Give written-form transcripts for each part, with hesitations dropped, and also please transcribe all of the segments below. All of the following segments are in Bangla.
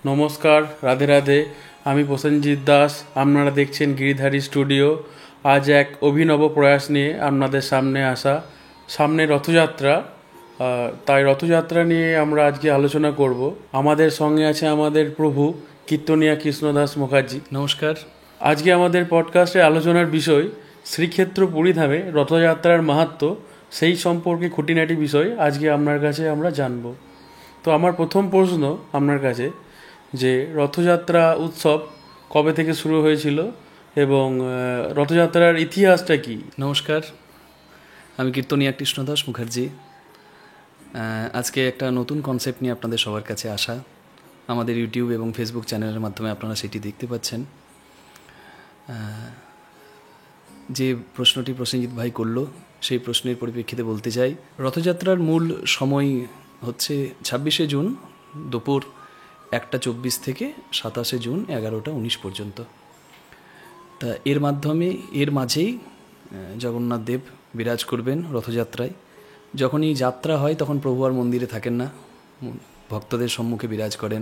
নমস্কার, রাধে রাধে। আমি প্রসেনজিৎ দাস। আপনারা দেখছেন গিরিধারী স্টুডিও। আজ এক অভিনব প্রয়াস নিয়ে আপনাদের সামনে আসা। সামনে রথযাত্রা, তাই রথযাত্রা নিয়ে আমরা আজকে আলোচনা করব। আমাদের সঙ্গে আছে আমাদের প্রভু কীর্তনিয়া কৃষ্ণদাস মুখার্জি। নমস্কার। আজকে আমাদের পডকাস্টের আলোচনার বিষয় শ্রীক্ষেত্র পুরীধামে রথযাত্রার মাহাত্ম্য, সেই সম্পর্কে খুঁটিনাটি বিষয় আজকে আপনার কাছে আমরা জানব। তো আমার প্রথম প্রশ্ন আপনার কাছে, যে রথযাত্রা উৎসব কবে থেকে শুরু হয়েছিল এবং রথযাত্রার ইতিহাসটা কি? নমস্কার, আমি কীর্তনিয়া কৃষ্ণদাস মুখার্জি। আজকে একটা নতুন কনসেপ্ট নিয়ে আপনাদের সবার কাছে আসা। আমাদের ইউটিউব এবং ফেসবুক চ্যানেলের মাধ্যমে আপনারা সেটি দেখতে পাচ্ছেন। যে প্রশ্নটি প্রসেনজিৎ ভাই করলো, সেই প্রশ্নের পরিপ্রেক্ষিতে বলতে চাই, রথযাত্রার মূল সময় হচ্ছে 26শে জুন দুপুর 1:24 থেকে 27শে জুন 11:19 পর্যন্ত। তা এর মাঝেই জগন্নাথ দেব বিরাজ করবেন রথযাত্রায়। যখনই যাত্রা হয় তখন প্রভু আর মন্দিরে থাকেন না, ভক্তদের সম্মুখে বিরাজ করেন।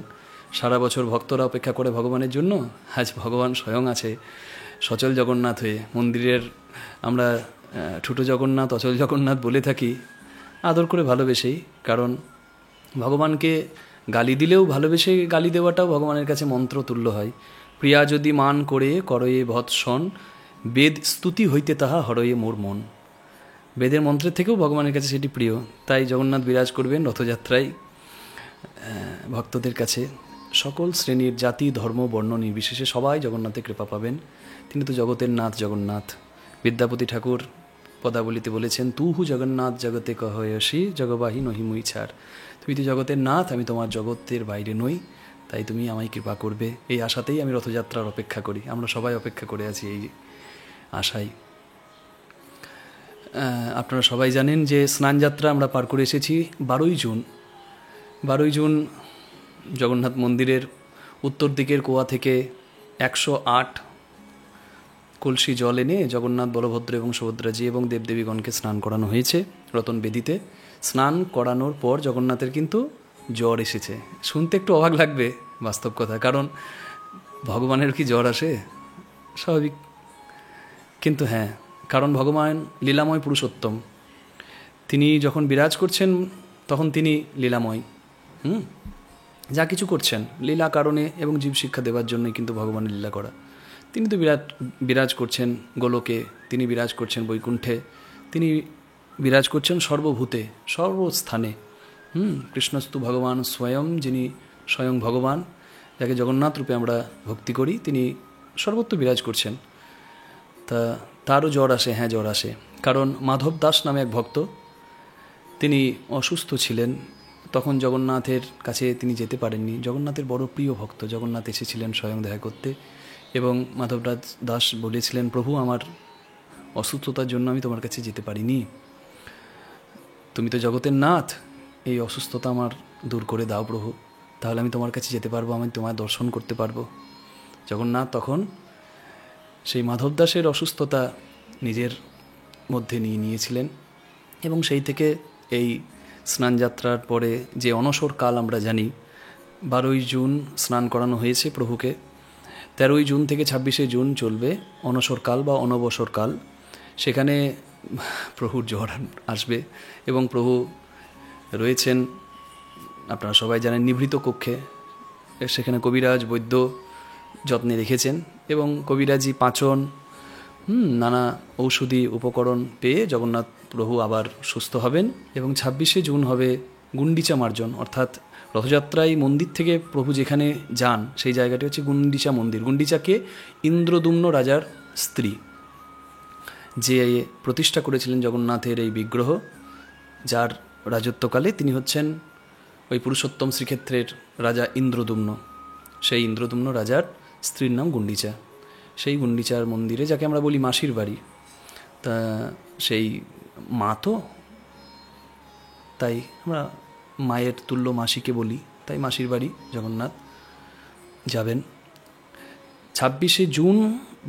সারা বছর ভক্তরা অপেক্ষা করে ভগবানের জন্য, আজ ভগবান স্বয়ং আছে সচল জগন্নাথ হয়ে। মন্দিরের আমরা ছোটো জগন্নাথ, অচল জগন্নাথ বলে থাকি আদর করে ভালোবেসেই, কারণ ভগবানকে গালি দিলেও ভালোবেসে গালি দেওয়াটাও ভগবানের কাছে মন্ত্র তুল্য হয়। প্রিয়া যদি মান করে করয়ে ভৎসন, বেদ স্তুতি হইতে তাহা হরয়ে মোর মন। বেদের মন্ত্রের থেকেও ভগবানের কাছে সেটি প্রিয়। তাই জগন্নাথ বিরাজ করবেন রথযাত্রায় ভক্তদের কাছে। সকল শ্রেণীর জাতি ধর্ম বর্ণ নির্বিশেষে সবাই জগন্নাথের কৃপা পাবেন। তিনি তো জগতের নাথ জগন্নাথ। বিদ্যাপতি ঠাকুর পদাবলিতে বলেছেন, তুহু জগন্নাথ জগতে কহয়সী জগবাহী নহি মুই ছাড়। তুমি তো জগতের নাথ, আমি তোমার জগতের বাইরে নই, তাই তুমি আমায় কৃপা করবে। এই আশাতেই আমি রথযাত্রার অপেক্ষা করি। আমরা সবাই অপেক্ষা করে আছি এই আশায়। আপনারা সবাই জানেন যে স্নানযাত্রা আমরা পার করে এসেছি 12ই জুন। 12ই জুন জগন্নাথ মন্দিরের উত্তর দিকের কুয়া থেকে 108 কলসি জল এনে জগন্নাথ, বলভদ্র এবং সুভদ্রাজি এবং দেবদেবীগণকে স্নান করানো হয়েছে রতন বেদিতে। স্নান করানোর পর জগন্নাথের কিন্তু জ্বর এসেছে। শুনতে একটু অবাক লাগবে, বাস্তব কথা, কারণ ভগবানের কি জ্বর আসে? স্বাভাবিক। কিন্তু হ্যাঁ, কারণ ভগবান লীলাময় পুরুষোত্তম। তিনি যখন বিরাজ করছেন তখন তিনি লীলাময়। যা কিছু করছেন লীলা কারণে এবং জীব শিক্ষা দেওয়ার জন্যই কিন্তু ভগবানের লীলা করা। তিনি তো বিরাজ করছেন গোলকে, তিনি বিরাজ করছেন বৈকুণ্ঠে, তিনি বিরাজ করছেন সর্বভূতে, সর্বস্থানে। কৃষ্ণস্তু ভগবান স্বয়ং, যিনি স্বয়ং ভগবান, যাকে জগন্নাথ রূপে আমরা ভক্তি করি, তিনি সর্বত্র বিরাজ করছেন। তা তারও জ্বর আসে। হ্যাঁ, জ্বর আসে, কারণ মাধব দাস নামে এক ভক্ত, তিনি অসুস্থ ছিলেন। তখন জগন্নাথের কাছে তিনি যেতে পারেননি। জগন্নাথের বড় প্রিয় ভক্ত, জগন্নাথ এসেছিলেন স্বয়ং দেখা করতে, এবং মাধব দাস বলেছিলেন, প্রভু আমার অসুস্থতার জন্য আমি তোমার কাছে যেতে পারিনি, তুমি তো জগতের নাথ, এই অসুস্থতা আমার দূর করে দাও প্রভু, তাহলে আমি তোমার কাছে যেতে পারবো, আমি তোমার দর্শন করতে পারবো। জগন্নাথ তখন সেই মাধব দাসের অসুস্থতা নিজের মধ্যে নিয়েছিলেন, এবং সেই থেকে এই স্নানযাত্রার পরে যে অনসর কাল আমরা জানি, 12ই জুন স্নান করানো হয়েছে প্রভুকে। 13ই জুন থেকে 26শে জুন চলবে অনসর কাল বা অনবসর কাল। সেখানে প্রভুর জ্বর আসবে এবং প্রভু রয়েছেন, আপনারা সবাই জানেন, নিভৃত কক্ষে। সেখানে কবিরাজ বৈদ্য যত্নে রেখেছেন, এবং কবিরাজি পাচন নানা ঔষধি উপকরণ পেয়ে জগন্নাথ প্রভু আবার সুস্থ হবেন। এবং 26শে জুন হবে গুন্ডিচা মার্জন, অর্থাৎ রথযাত্রায় মন্দির থেকে প্রভু যেখানে যান সেই জায়গাটি হচ্ছে গুন্ডিচা মন্দির। গুন্ডিচাকে ইন্দ্রদুম্ন রাজার স্ত্রী, যে প্রতিষ্ঠা করেছিলেন জগন্নাথের এই বিগ্রহ, যার রাজত্বকালে তিনি হচ্ছেন ওই পুরুষোত্তম শ্রীক্ষেত্রের রাজা ইন্দ্রদুম্ন। সেই ইন্দ্রদুম্ন রাজার স্ত্রীর নাম গুন্ডিচা। সেই গুন্ডিচার মন্দিরে, যাকে আমরা বলি মাসির বাড়ি, তা সেই মা তো, তাই আমরা মায়ের তুল্য মাসিকে বলি, তাই মাসির বাড়ি জগন্নাথ যাবেন। 26শে জুন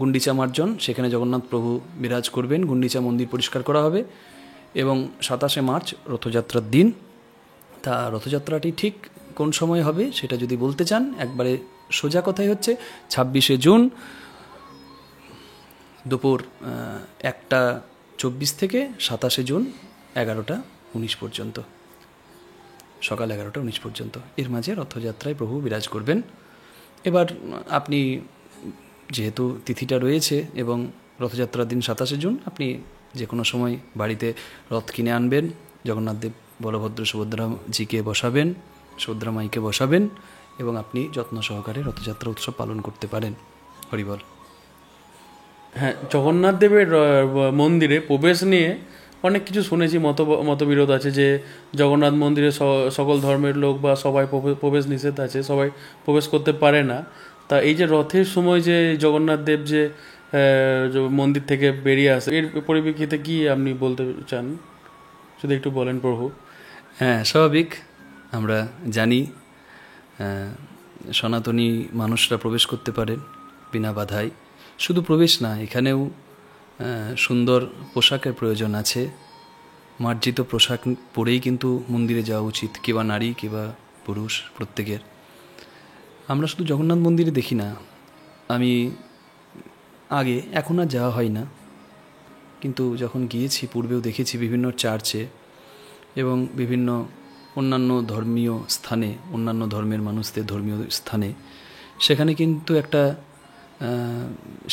গুন্ডিচা মার্জন, সেখানে জগন্নাথ প্রভু বিরাজ করবেন। গুন্ডিচা মন্দির পরিষ্কার করা হবে, এবং 27শে মার্চ রথযাত্রার দিন। তা রথযাত্রাটি ঠিক কোন সময় হবে সেটা যদি বলতে চান, একবারে সোজা কথাই হচ্ছে 26শে জুন দুপুর 1:24 থেকে 27শে জুন 11:19 পর্যন্ত, সকাল 11:19 পর্যন্ত। এর মাঝে রথযাত্রায় প্রভু বিরাজ করবেন। এবার আপনি যেহেতু তিথিটা রয়েছে এবং রথযাত্রার দিন 27শে জুন, আপনি যে কোনো সময় বাড়িতে রথ কিনে আনবেন, জগন্নাথদেব বলভদ্র সুভদ্রাজিকে বসাবেন, সুভদ্রা মাইকে বসাবেন এবং আপনি যত্ন সহকারে রথযাত্রা উৎসব পালন করতে পারেন। হরিবল। হ্যাঁ, জগন্নাথ দেবের মন্দিরে প্রবেশ নিয়ে অনেক কিছু শুনেছি, মতবিরোধ আছে যে জগন্নাথ মন্দিরে সকল ধর্মের লোক বা সবাই প্রবেশ নিষেধ আছে, সবাই প্রবেশ করতে পারে না। তা এই যে রথের সময় যে জগন্নাথ দেব যে মন্দির থেকে বেরিয়ে আসে, এর পরিপ্রেক্ষিতে কি আপনি বলতে চান, যদি একটু বলেন প্রভু। হ্যাঁ, স্বাভাবিক। আমরা জানি সনাতনী মানুষরা প্রবেশ করতে পারেন বিনা বাধায়। শুধু প্রবেশ না, এখানেও সুন্দর পোশাকের প্রয়োজন আছে। মার্জিত পোশাক পরেই কিন্তু মন্দিরে যাওয়া উচিত, কিবা নারী কিবা পুরুষ প্রত্যেকের। আমরা শুধু জগন্নাথ মন্দিরে দেখি না, আমি আগে, এখন আর যাওয়া হয় না, কিন্তু যখন গিয়েছি পূর্বেও দেখেছি বিভিন্ন চার্চে এবং বিভিন্ন অন্যান্য ধর্মীয় স্থানে, অন্যান্য ধর্মের মানুষদের ধর্মীয় স্থানে, সেখানে কিন্তু একটা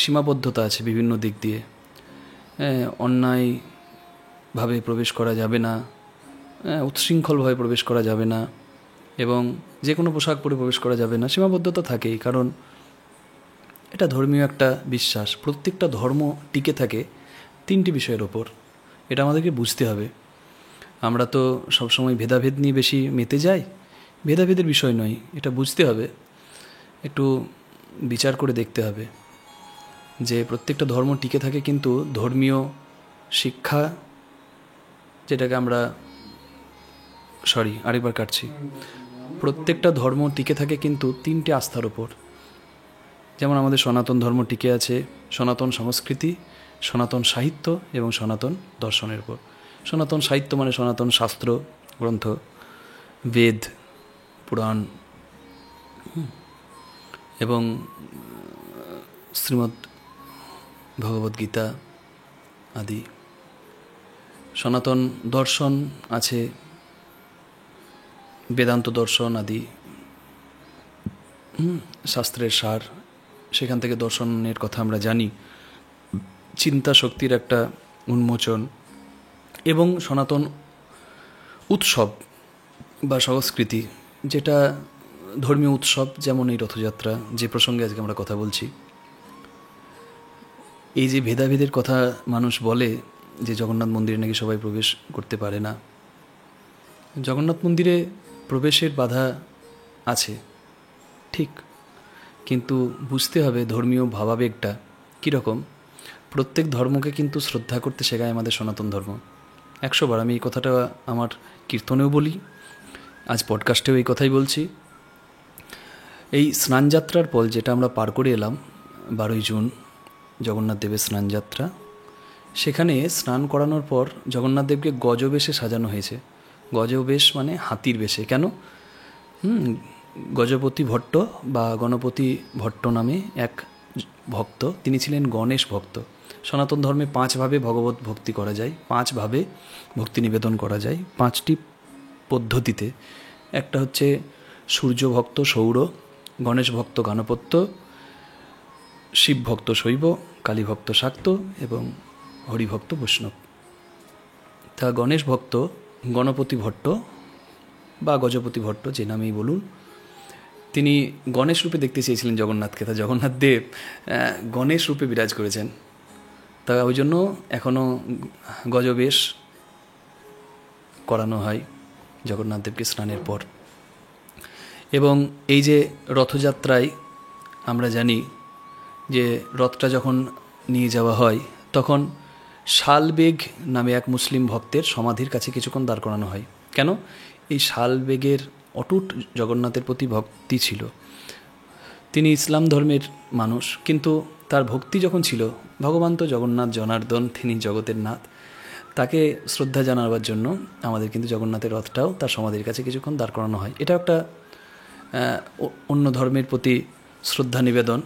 সীমাবদ্ধতা আছে বিভিন্ন দিক দিয়ে। অন্যায়ভাবে প্রবেশ করা যাবে না, উচ্ছৃঙ্খলভাবে প্রবেশ করা যাবে না এবং যে কোনো পোশাক পরে প্রবেশ করা যাবে না। সীমাবদ্ধতা থাকেই, কারণ এটা ধর্মীয় একটা বিশ্বাস। প্রত্যেকটা ধর্ম টিকে থাকে 3টি বিষয়ের ওপর, এটা আমাদেরকে বুঝতে হবে। আমরা তো সবসময় ভেদাভেদ নিয়ে বেশি মেতে যাই, ভেদাভেদের বিষয় নয়, এটা বুঝতে হবে, একটু বিচার করে দেখতে হবে যে প্রত্যেকটা ধর্ম টিকে থাকে কিন্তু ধর্মীয় শিক্ষা, যেটাকে আমরা আরেকবার কাটছি, প্রত্যেকটা ধর্ম টিকে থাকে কিন্তু 3টে আস্থার ওপর। যেমন আমাদের সনাতন ধর্ম টিকে আছে সনাতন সংস্কৃতি, সনাতন সাহিত্য এবং সনাতন দর্শনের উপর। সনাতন সাহিত্য মানে সনাতন শাস্ত্র গ্রন্থ, বেদ, পুরাণ এবং শ্রীমদ্ ভগবদ্গীতা আদি। সনাতন দর্শন আছে, বেদান্ত দর্শন আদি শাস্ত্রের সার, সেখান থেকে দর্শনের কথা আমরা জানি, চিন্তা শক্তির একটা উন্মোচন। এবং সনাতন উৎসব বা সংস্কৃতি, যেটা ধর্মীয় উৎসব, যেমন এই রথযাত্রা, যে প্রসঙ্গে আজকে আমরা কথা বলছি। এই যে ভেদাভেদের কথা মানুষ বলে যে জগন্নাথ মন্দিরে নাকি সবাই প্রবেশ করতে পারে না, জগন্নাথ মন্দিরে প্রবেশের বাধা আছে ঠিক, কিন্তু বুঝতে হবে ধর্মীয় ভাবাবেগটা কীরকম। প্রত্যেক ধর্মকে কিন্তু শ্রদ্ধা করতে শেখায় আমাদের সনাতন ধর্ম। 100 বার আমি এই কথাটা আমার কীর্তনেও বলি, আজ পডকাস্টেও এই কথাই বলছি। এই স্নানযাত্রার পর যেটা আমরা পার করে এলাম 12ই জুন, জগন্নাথ দেবের স্নানযাত্রা, সেখানে স্নান করানোর পর জগন্নাথ দেবকে গজবেশে সাজানো হয়েছে। গজবেশ মানে হাতির বেশে। কেন? গজপতি ভট্ট বা গণপতি ভট্ট নামে এক ভক্ত, তিনি ছিলেন গণেশ ভক্ত। সনাতন ধর্মে 5 ভাবে ভগবত ভক্তি করা যায়, 5 ভাবে ভক্তি নিবেদন করা যায়, 5টি পদ্ধতিতে। একটা হচ্ছে সূর্য ভক্ত সৌর, গণেশ ভক্ত গাণপত্য, শিব ভক্ত শৈব, কালী ভক্ত শাক্ত এবং হরিভক্ত বৈষ্ণব। তা গণেশ ভক্ত গণপতি ভট্ট বা গজপতি ভট্ট, যে নামেই বলুন, তিনি গণেশ রূপে দেখতে চেয়েছিলেন জগন্নাথকে। তা জগন্নাথ দেব গণেশ রূপে বিরাজ করেছেন। তা ওই জন্য এখনও গজবেশ করানো হয় জগন্নাথ দেবকে স্নানের পর। এবং এই যে রথযাত্রায় আমরা জানি যে রথটা যখন নিয়ে যাওয়া হয় তখন শালবেগ নামে এক মুসলিম ভক্তের সমাধির কাছে কিছুক্ষণ দাঁড় করানো হয়। কেন? এই শালবেগের অটুট জগন্নাথের প্রতি ভক্তি ছিল। তিনি ইসলাম ধর্মের মানুষ, কিন্তু তার ভক্তি যখন ছিল, ভগবান তো জগন্নাথ জনার্দন, তিনি জগতের নাথ, তাকে শ্রদ্ধা জানাবার জন্য আমাদের কিন্তু জগন্নাথের রথটাও তার সমাধির কাছে কিছুক্ষণ দাঁড় করানো হয়। এটা একটা অন্য ধর্মের প্রতি শ্রদ্ধা নিবেদন।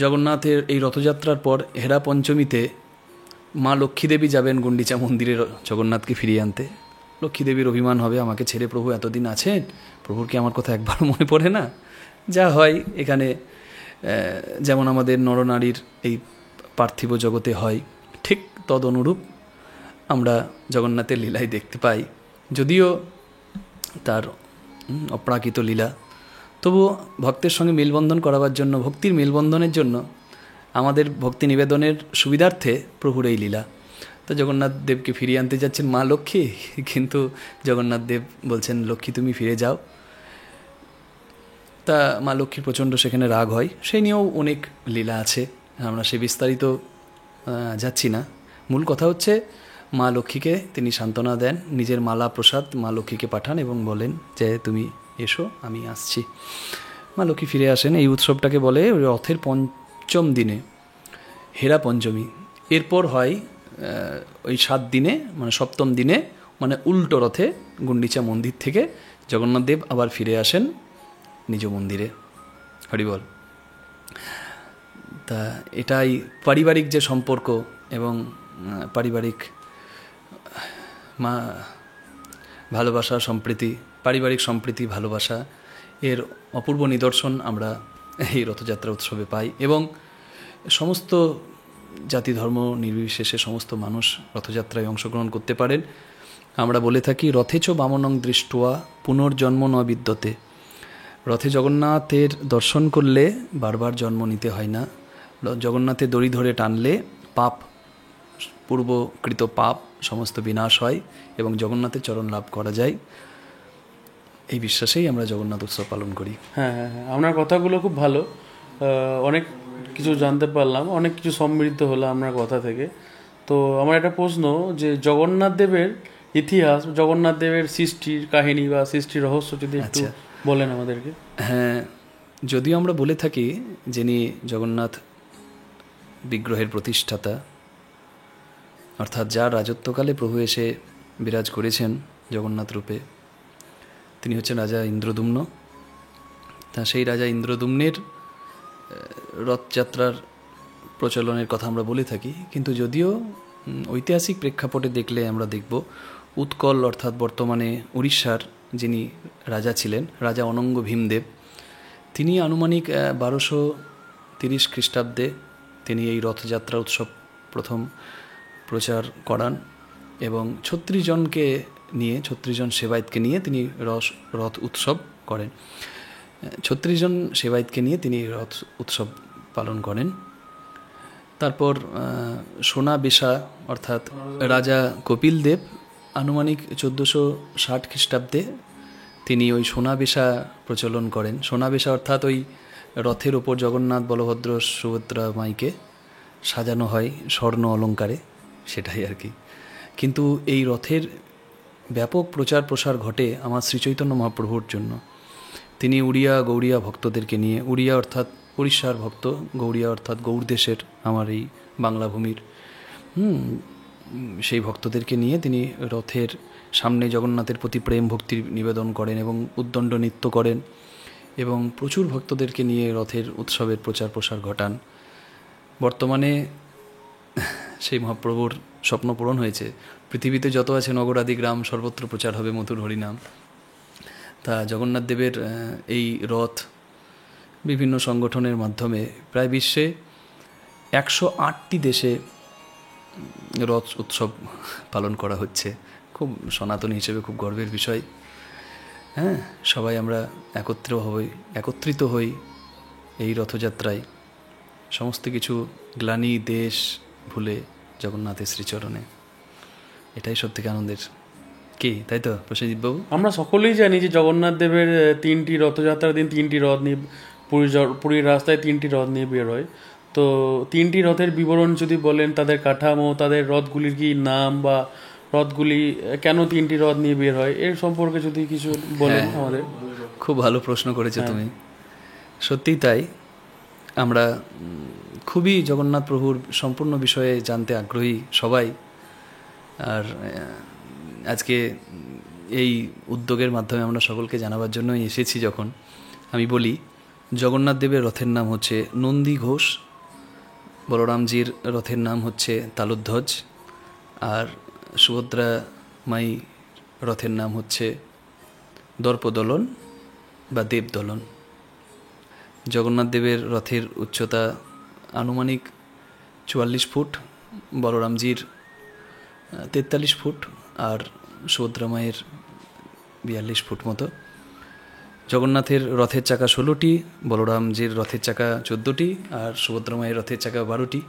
জগন্নাথের এই রথযাত্রার পর হেরা পঞ্চমীতে মা লক্ষ্মীদেবী যাবেন গুন্ডিচা মন্দিরে জগন্নাথকে ফিরিয়ে আনতে। লক্ষ্মীদেবীর অভিমান হবে, আমাকে ছেড়ে প্রভু এতদিন আছেন, প্রভুর কি আমার কথা একবার মনে পড়ে না? যা হয় এখানে, যেমন আমাদের নরনারীর এই পার্থিব জগতে হয়, ঠিক তদ অনুরূপ আমরা জগন্নাথের লীলায় দেখতে পাই। যদিও তার অপ্রাকৃত লীলা, তবু ভক্তের সঙ্গে মেলবন্ধন করাবার জন্য, ভক্তির মেলবন্ধনের জন্য, আমাদের ভক্তি নিবেদনের সুবিধার্থে প্রভুর এই লীলা। তো জগন্নাথ দেবকে ফিরিয়ে আনতে যাচ্ছেন মা লক্ষ্মী, কিন্তু জগন্নাথ দেব বলছেন লক্ষ্মী তুমি ফিরে যাও। তা মা লক্ষ্মীর প্রচণ্ড সেখানে রাগ হয়। সেই নিয়েও অনেক লীলা আছে, আমরা সে বিস্তারিত যাচ্ছি না। মূল কথা হচ্ছে মা লক্ষ্মীকে তিনি সান্ত্বনা দেন, নিজের মালা প্রসাদ মা লক্ষ্মীকে পাঠান এবং বলেন যে তুমি এসো, আমি আসছি। মা লক্ষ্মী ফিরে আসেন। এই উৎসবটাকে বলে রথের পঞ্চম দিনে হেরা পঞ্চমী। এরপর হয় ওই 7 দিনে, মানে সপ্তম দিনে, মানে উল্টো রথে গুন্ডিচা মন্দির থেকে জগন্নাথ দেব আবার ফিরে আসেন নিজ মন্দিরে। হরিবল। তা এটাই পারিবারিক যে সম্পর্ক এবং পারিবারিক ভালোবাসা, সম্প্রীতি, পারিবারিক সম্প্রীতি, ভালোবাসা, এর অপূর্ব নিদর্শন আমরা এই রথযাত্রা উৎসবে পাই। এবং সমস্ত জাতি ধর্ম নির্বিশেষে সমস্ত মানুষ রথযাত্রায় অংশগ্রহণ করতে পারেন। আমরা বলে থাকি রথেচ বামনং দৃষ্ট্বা পুনর্জন্ম ন বিদ্যতে। রথে জগন্নাথের দর্শন করলে বারবার জন্ম নিতে হয় না। জগন্নাথের দড়ি ধরে টানলে পাপ, পূর্বকৃত পাপ সমস্ত বিনাশ হয় এবং জগন্নাথের চরণ লাভ করা যায়। এই বিশ্বাসেই আমরা জগন্নাথ উৎসব পালন করি। হ্যাঁ হ্যাঁ হ্যাঁ, আপনার কথাগুলো খুব ভালো, অনেক কিছু জানতে পারলাম, অনেক কিছু সমৃদ্ধ হলো আপনার কথা থেকে। তো আমার একটা প্রশ্ন, যে জগন্নাথ দেবের ইতিহাস, জগন্নাথ দেবের সৃষ্টির কাহিনী বা সৃষ্টির রহস্য যদি একটু বলেন আমাদেরকে। হ্যাঁ, যদিও আমরা বলে থাকি যিনি জগন্নাথ বিগ্রহের প্রতিষ্ঠাতা, অর্থাৎ যার রাজত্বকালে প্রভু এসে বিরাজ করেছেন জগন্নাথ রূপে, তিনি হচ্ছেন রাজা ইন্দ্রদ্যুম্ন। তা সেই রাজা ইন্দ্রদ্যুম্নের রথযাত্রার প্রচলনের কথা আমরা বলে থাকি। কিন্তু যদিও ঐতিহাসিক প্রেক্ষাপটে দেখলে আমরা দেখব উৎকল, অর্থাৎ বর্তমানে উড়িষ্যার যিনি রাজা ছিলেন, রাজা অনঙ্গ ভীমদেব, তিনি আনুমানিক 1230 খ্রিস্টাব্দে তিনি এই রথযাত্রা উৎসব প্রথম প্রচার করান এবং 36 জনকে নিয়ে, 36 জন সেবায়েতকে নিয়ে তিনি রথ উৎসব করেন। 36 জন সেবায়েতকে নিয়ে তিনি রথ উৎসব পালন করেন। তারপর সোনা বেশা, অর্থাৎ রাজা কপিল দেব আনুমানিক 1460 খ্রিস্টাব্দে তিনি ওই সোনা বেশা প্রচলন করেন। সোনা বেশা অর্থাৎ ওই রথের ওপর জগন্নাথ, বলভদ্র, সুভদ্রা মাইকে সাজানো হয় স্বর্ণ অলঙ্কারে, সেটাই আর কি। কিন্তু এই রথের ব্যাপক প্রচার প্রসার ঘটে আমার শ্রীচৈতন্য মহাপ্রভুর জন্য। তিনি উড়িয়া গৌড়িয়া ভক্তদেরকে নিয়ে, উড়িয়া অর্থাৎ উড়িষ্যার ভক্ত, গৌড়িয়া অর্থাৎ গৌড় দেশের, আমার এই বাংলা ভূমির সেই ভক্তদেরকে নিয়ে তিনি রথের সামনে জগন্নাথের প্রতি প্রেম ভক্তির নিবেদন করেন এবং উদ্দণ্ড নৃত্য করেন এবং প্রচুর ভক্তদেরকে নিয়ে রথের উৎসবের প্রচার প্রসার ঘটান। বর্তমানে সেই মহাপ্রভুর স্বপ্ন পূরণ হয়েছে। পৃথিবীতে যত আছে নগরাদি গ্রাম, সর্বত্র প্রচার হবে মধুর হরিনাম। তা জগন্নাথ দেবের এই রথ বিভিন্ন সংগঠনের মাধ্যমে প্রায় বিশ্বে 108টি দেশে রথ উৎসব পালন করা হচ্ছে। খুব সনাতনী হিসেবে খুব গর্বের বিষয়। হ্যাঁ, সবাই আমরা একত্রিত হই এই রথযাত্রায়, সমস্ত কিছু গ্লানি দেশ ভুলে জগন্নাথের শ্রীচরণে। এটাই সব থেকে আনন্দের। কি তাই তো প্রসেনজিৎ বাবু? আমরা সকলেই জানি যে জগন্নাথ দেবের 3টি রথযাত্রার দিন 3টি রথ নিয়ে পুরীর রাস্তায় 3টি রথ নিয়ে বের হয়। তো 3টি রথের বিবরণ যদি বলেন, তাদের কাঠামো, তাদের রথগুলির কি নাম বা রথগুলি কেন 3টি রথ নিয়ে বের হয়, এর সম্পর্কে যদি কিছু বলেন আমাদের। খুব ভালো প্রশ্ন করেছো তুমি। সত্যিই তাই, আমরা খুবই জগন্নাথ প্রভুর সম্পূর্ণ বিষয়ে জানতে আগ্রহী সবাই। আর আজকে এই উদ্যোগের মাধ্যমে আমরা সকলকে জানাবার জন্যই এসেছি যখন, আমি বলি জগন্নাথ দেবের রথের নাম হচ্ছে নন্দী ঘোষ, বলরামজির রথের নাম হচ্ছে তালুধ্বজ, আর সুভদ্রা মাই রথের নাম হচ্ছে দর্পদলন বা দেবদলন। জগন্নাথ দেবের রথের উচ্চতা আনুমানিক 44 ফুট, বলরামজির 43 ফুট, আর সুভদ্রা মায়ের 42 ফুট মতো। জগন্নাথের রথের চাকা 16টি, বলরামজির রথের চাকা 14টি, আর সুভদ্রা মায়ের রথের চাকা 12টি।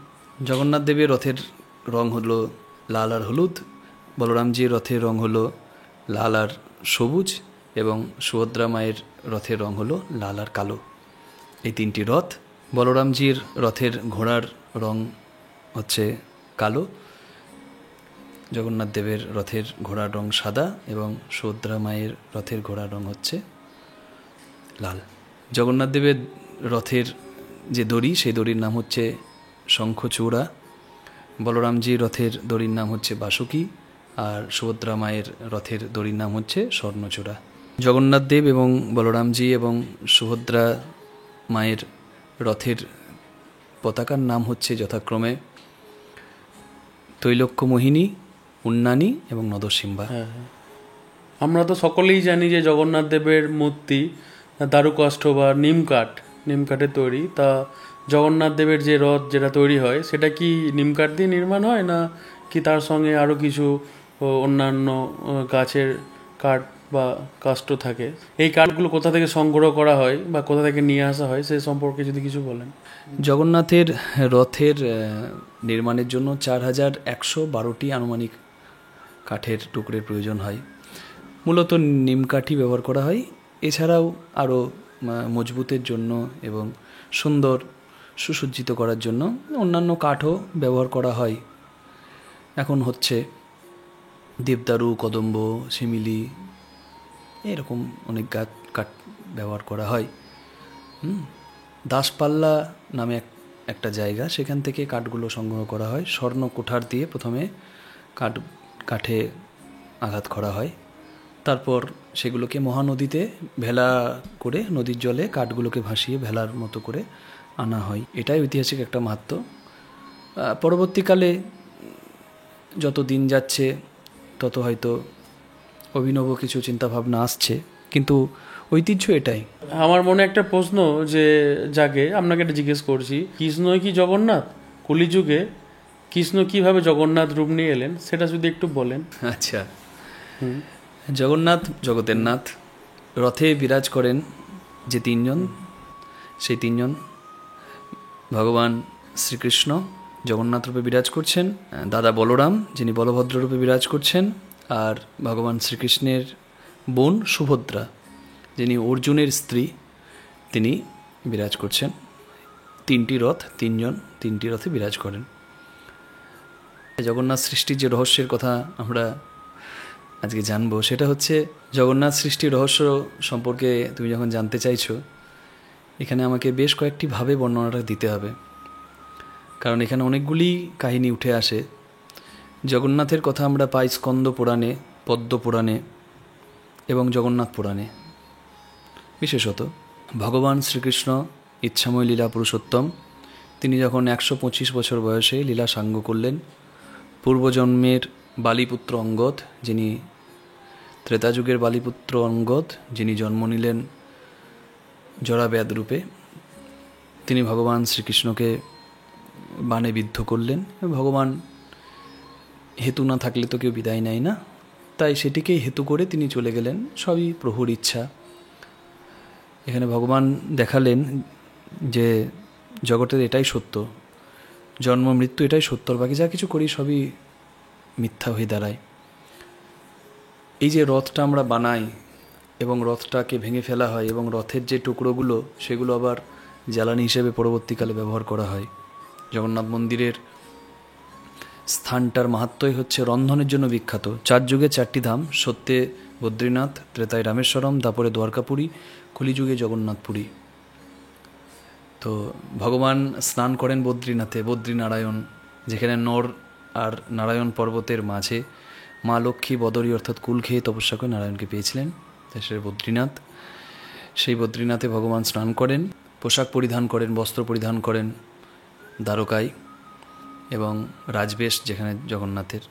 জগন্নাথ দেবের রথের রং হলো লাল আর হলুদ, বলরামজির রথের রং হলো লাল আর সবুজ, এবং সুভদ্রা মায়ের রথের রং হলো লাল আর কালো। এই তিনটি রথ। বলরামজির রথের ঘোড়ার রং হচ্ছে কালো, জগন্নাথ দেবের রথের ঘোড়ার রং সাদা, এবং সুভদ্রা মায়ের রথের ঘোড়ার রং হচ্ছে লাল। জগন্নাথ দেবের রথের যে দড়ি, সেই দড়ির নাম হচ্ছে শঙ্খচূড়া, বলরামজির রথের দড়ির নাম হচ্ছে বাসুকি, আর সুভদ্রা মায়ের রথের দড়ির নাম হচ্ছে স্বর্ণচূড়া। জগন্নাথ দেব এবং বলরামজি এবং সুভদ্রা মায়ের রথের পতাকার নাম হচ্ছে যথাক্রমে তৈলক্যমোহিনী, উন্নানী এবং নদসিম্বা। হ্যাঁ, আমরা তো সকলেই জানি যে জগন্নাথ দেবের মূর্তি দারুকাষ্ঠ বা নিমকাঠের তৈরি। তা জগন্নাথ দেবের যে রথ যেটা তৈরি হয় সেটা কি নিমকাঠ দিয়ে নির্মাণ হয়, না কি তার সঙ্গে আরও কিছু অন্যান্য গাছের কাঠ বা কাষ্ঠ থাকে? এই কাঠগুলো কোথা থেকে সংগ্রহ করা হয় বা কোথা থেকে নিয়ে আসা হয় সে সম্পর্কে যদি কিছু বলেন। জগন্নাথের রথের নির্মাণের জন্য 4112টি আনুমানিক কাঠের টুকরের প্রয়োজন হয়। মূলত নিমকাঠই ব্যবহার করা হয়, এছাড়াও আরও মজবুতের জন্য এবং সুন্দর সুসজ্জিত করার জন্য অন্যান্য কাঠও ব্যবহার করা হয়। এখন হচ্ছে দেবদারু, কদম্ব, শিমিলি, এরকম অনেক কাঠ ব্যবহার করা হয়। দাসপাল্লা নামে একটা জায়গা, সেখান থেকে কাঠগুলো সংগ্রহ করা হয়। স্বর্ণ কুঠার দিয়ে প্রথমে কাঠে আঘাত করা হয়, তারপর সেগুলোকে মহানদীতে ভেলা করে, নদীর জলে কাঠগুলোকে ভাসিয়ে ভেলার মতো করে আনা হয়। এটাই ঐতিহাসিক একটা মাহাত্ম্য। পরবর্তীকালে যত দিন যাচ্ছে তত হয়তো অভিনব কিছু চিন্তাভাবনা আসছে, কিন্তু ঐতিহ্য এটাই। আমার মনে একটা প্রশ্ন যে জাগে, আপনাকে এটা জিজ্ঞেস করছি, কৃষ্ণই কি জগন্নাথ? কলিযুগে কৃষ্ণ কিভাবে জগন্নাথ রূপ নিয়ে এলেন সেটা যদি একটু বলেন। আচ্ছা, জগন্নাথ জগতের নাথ। রথে বিরাজ করেন যে তিনজন, সেই তিনজন ভগবান শ্রীকৃষ্ণ জগন্নাথ রূপে বিরাজ করছেন, দাদা বলরাম যিনি বলভদ্র রূপে বিরাজ করছেন, আর ভগবান শ্রীকৃষ্ণের বোন সুভদ্রা যিনি অর্জুনের স্ত্রী, তিনি বিরাজ করছেন। তিনটি রথ, তিনটি রথে বিরাজ করেন। জগন্নাথ সৃষ্টির যে রহস্যের কথা আমরা আজকে জানবো, সেটা হচ্ছে জগন্নাথ সৃষ্টির রহস্য সম্পর্কে তুমি যখন জানতে চাইছো, এখানে আমাকে বেশ কয়েকটি ভাবে বর্ণনাটা দিতে হবে, কারণ এখানে অনেকগুলি কাহিনী উঠে আসে। জগন্নাথের কথা আমরা পাই স্কন্দ পুরাণে, পদ্ম পুরাণে এবং জগন্নাথ পুরাণে। বিশেষত ভগবান শ্রীকৃষ্ণ ইচ্ছাময় লীলা পুরুষোত্তম, তিনি যখন 125 বছর বয়সে লীলা সাঙ্গ করলেন, পূর্বজন্মের বালিপুত্র অঙ্গদ, যিনি ত্রেতাযুগের বালিপুত্র অঙ্গদ, যিনি জন্ম নিলেন জরাব্যাদ রূপে, তিনি ভগবান শ্রীকৃষ্ণকে বাণে বিদ্ধ করলেন। ভগবান হেতু না থাকলে তো কেউ বিদায় নেয় না, তাই সেটিকেই হেতু করে তিনি চলে গেলেন, সবই প্রভুর ইচ্ছা। এখানে ভগবান দেখালেন যে জগতের এটাই সত্য, জন্ম মৃত্যু এটাই সত্য, বাকি যা কিছু করি সবই মিথ্যা হয়ে দাঁড়ায়। এই যে রথটা আমরা বানাই এবং রথটাকে ভেঙে ফেলা হয়, এবং রথের যে টুকরোগুলো সেগুলো আবার জ্বালানি হিসেবে পরবর্তীকালে ব্যবহার করা হয়। জগন্নাথ মন্দিরের স্থানটার মাহাত্ম্যই হচ্ছে রন্ধনের জন্য বিখ্যাত। 4 যুগে 4টি ধাম, সত্যে বদ্রীনাথ, ত্রেতায় রামেশ্বরম, তারপরে দ্বারকাপুরী, কলিযুগে জগন্নাথপুরী। তো ভগবান স্নান করেন বদ্রীনাথে, বদ্রীনারায়ণ, যেখানে নর আর নারায়ণ পর্বতের মাঝে মা লক্ষ্মী বদরী অর্থাৎ কুল খেয়ে তপস্যা করে নারায়ণকে পেয়েছিলেন, তাই সে বদ্রীনাথ। সেই বদ্রীনাথে ভগবান স্নান করেন, পোশাক পরিধান করেন, বস্ত্র পরিধান করেন দ্বারকায় এবং রাজবেশ যেখানে জগন্নাথের,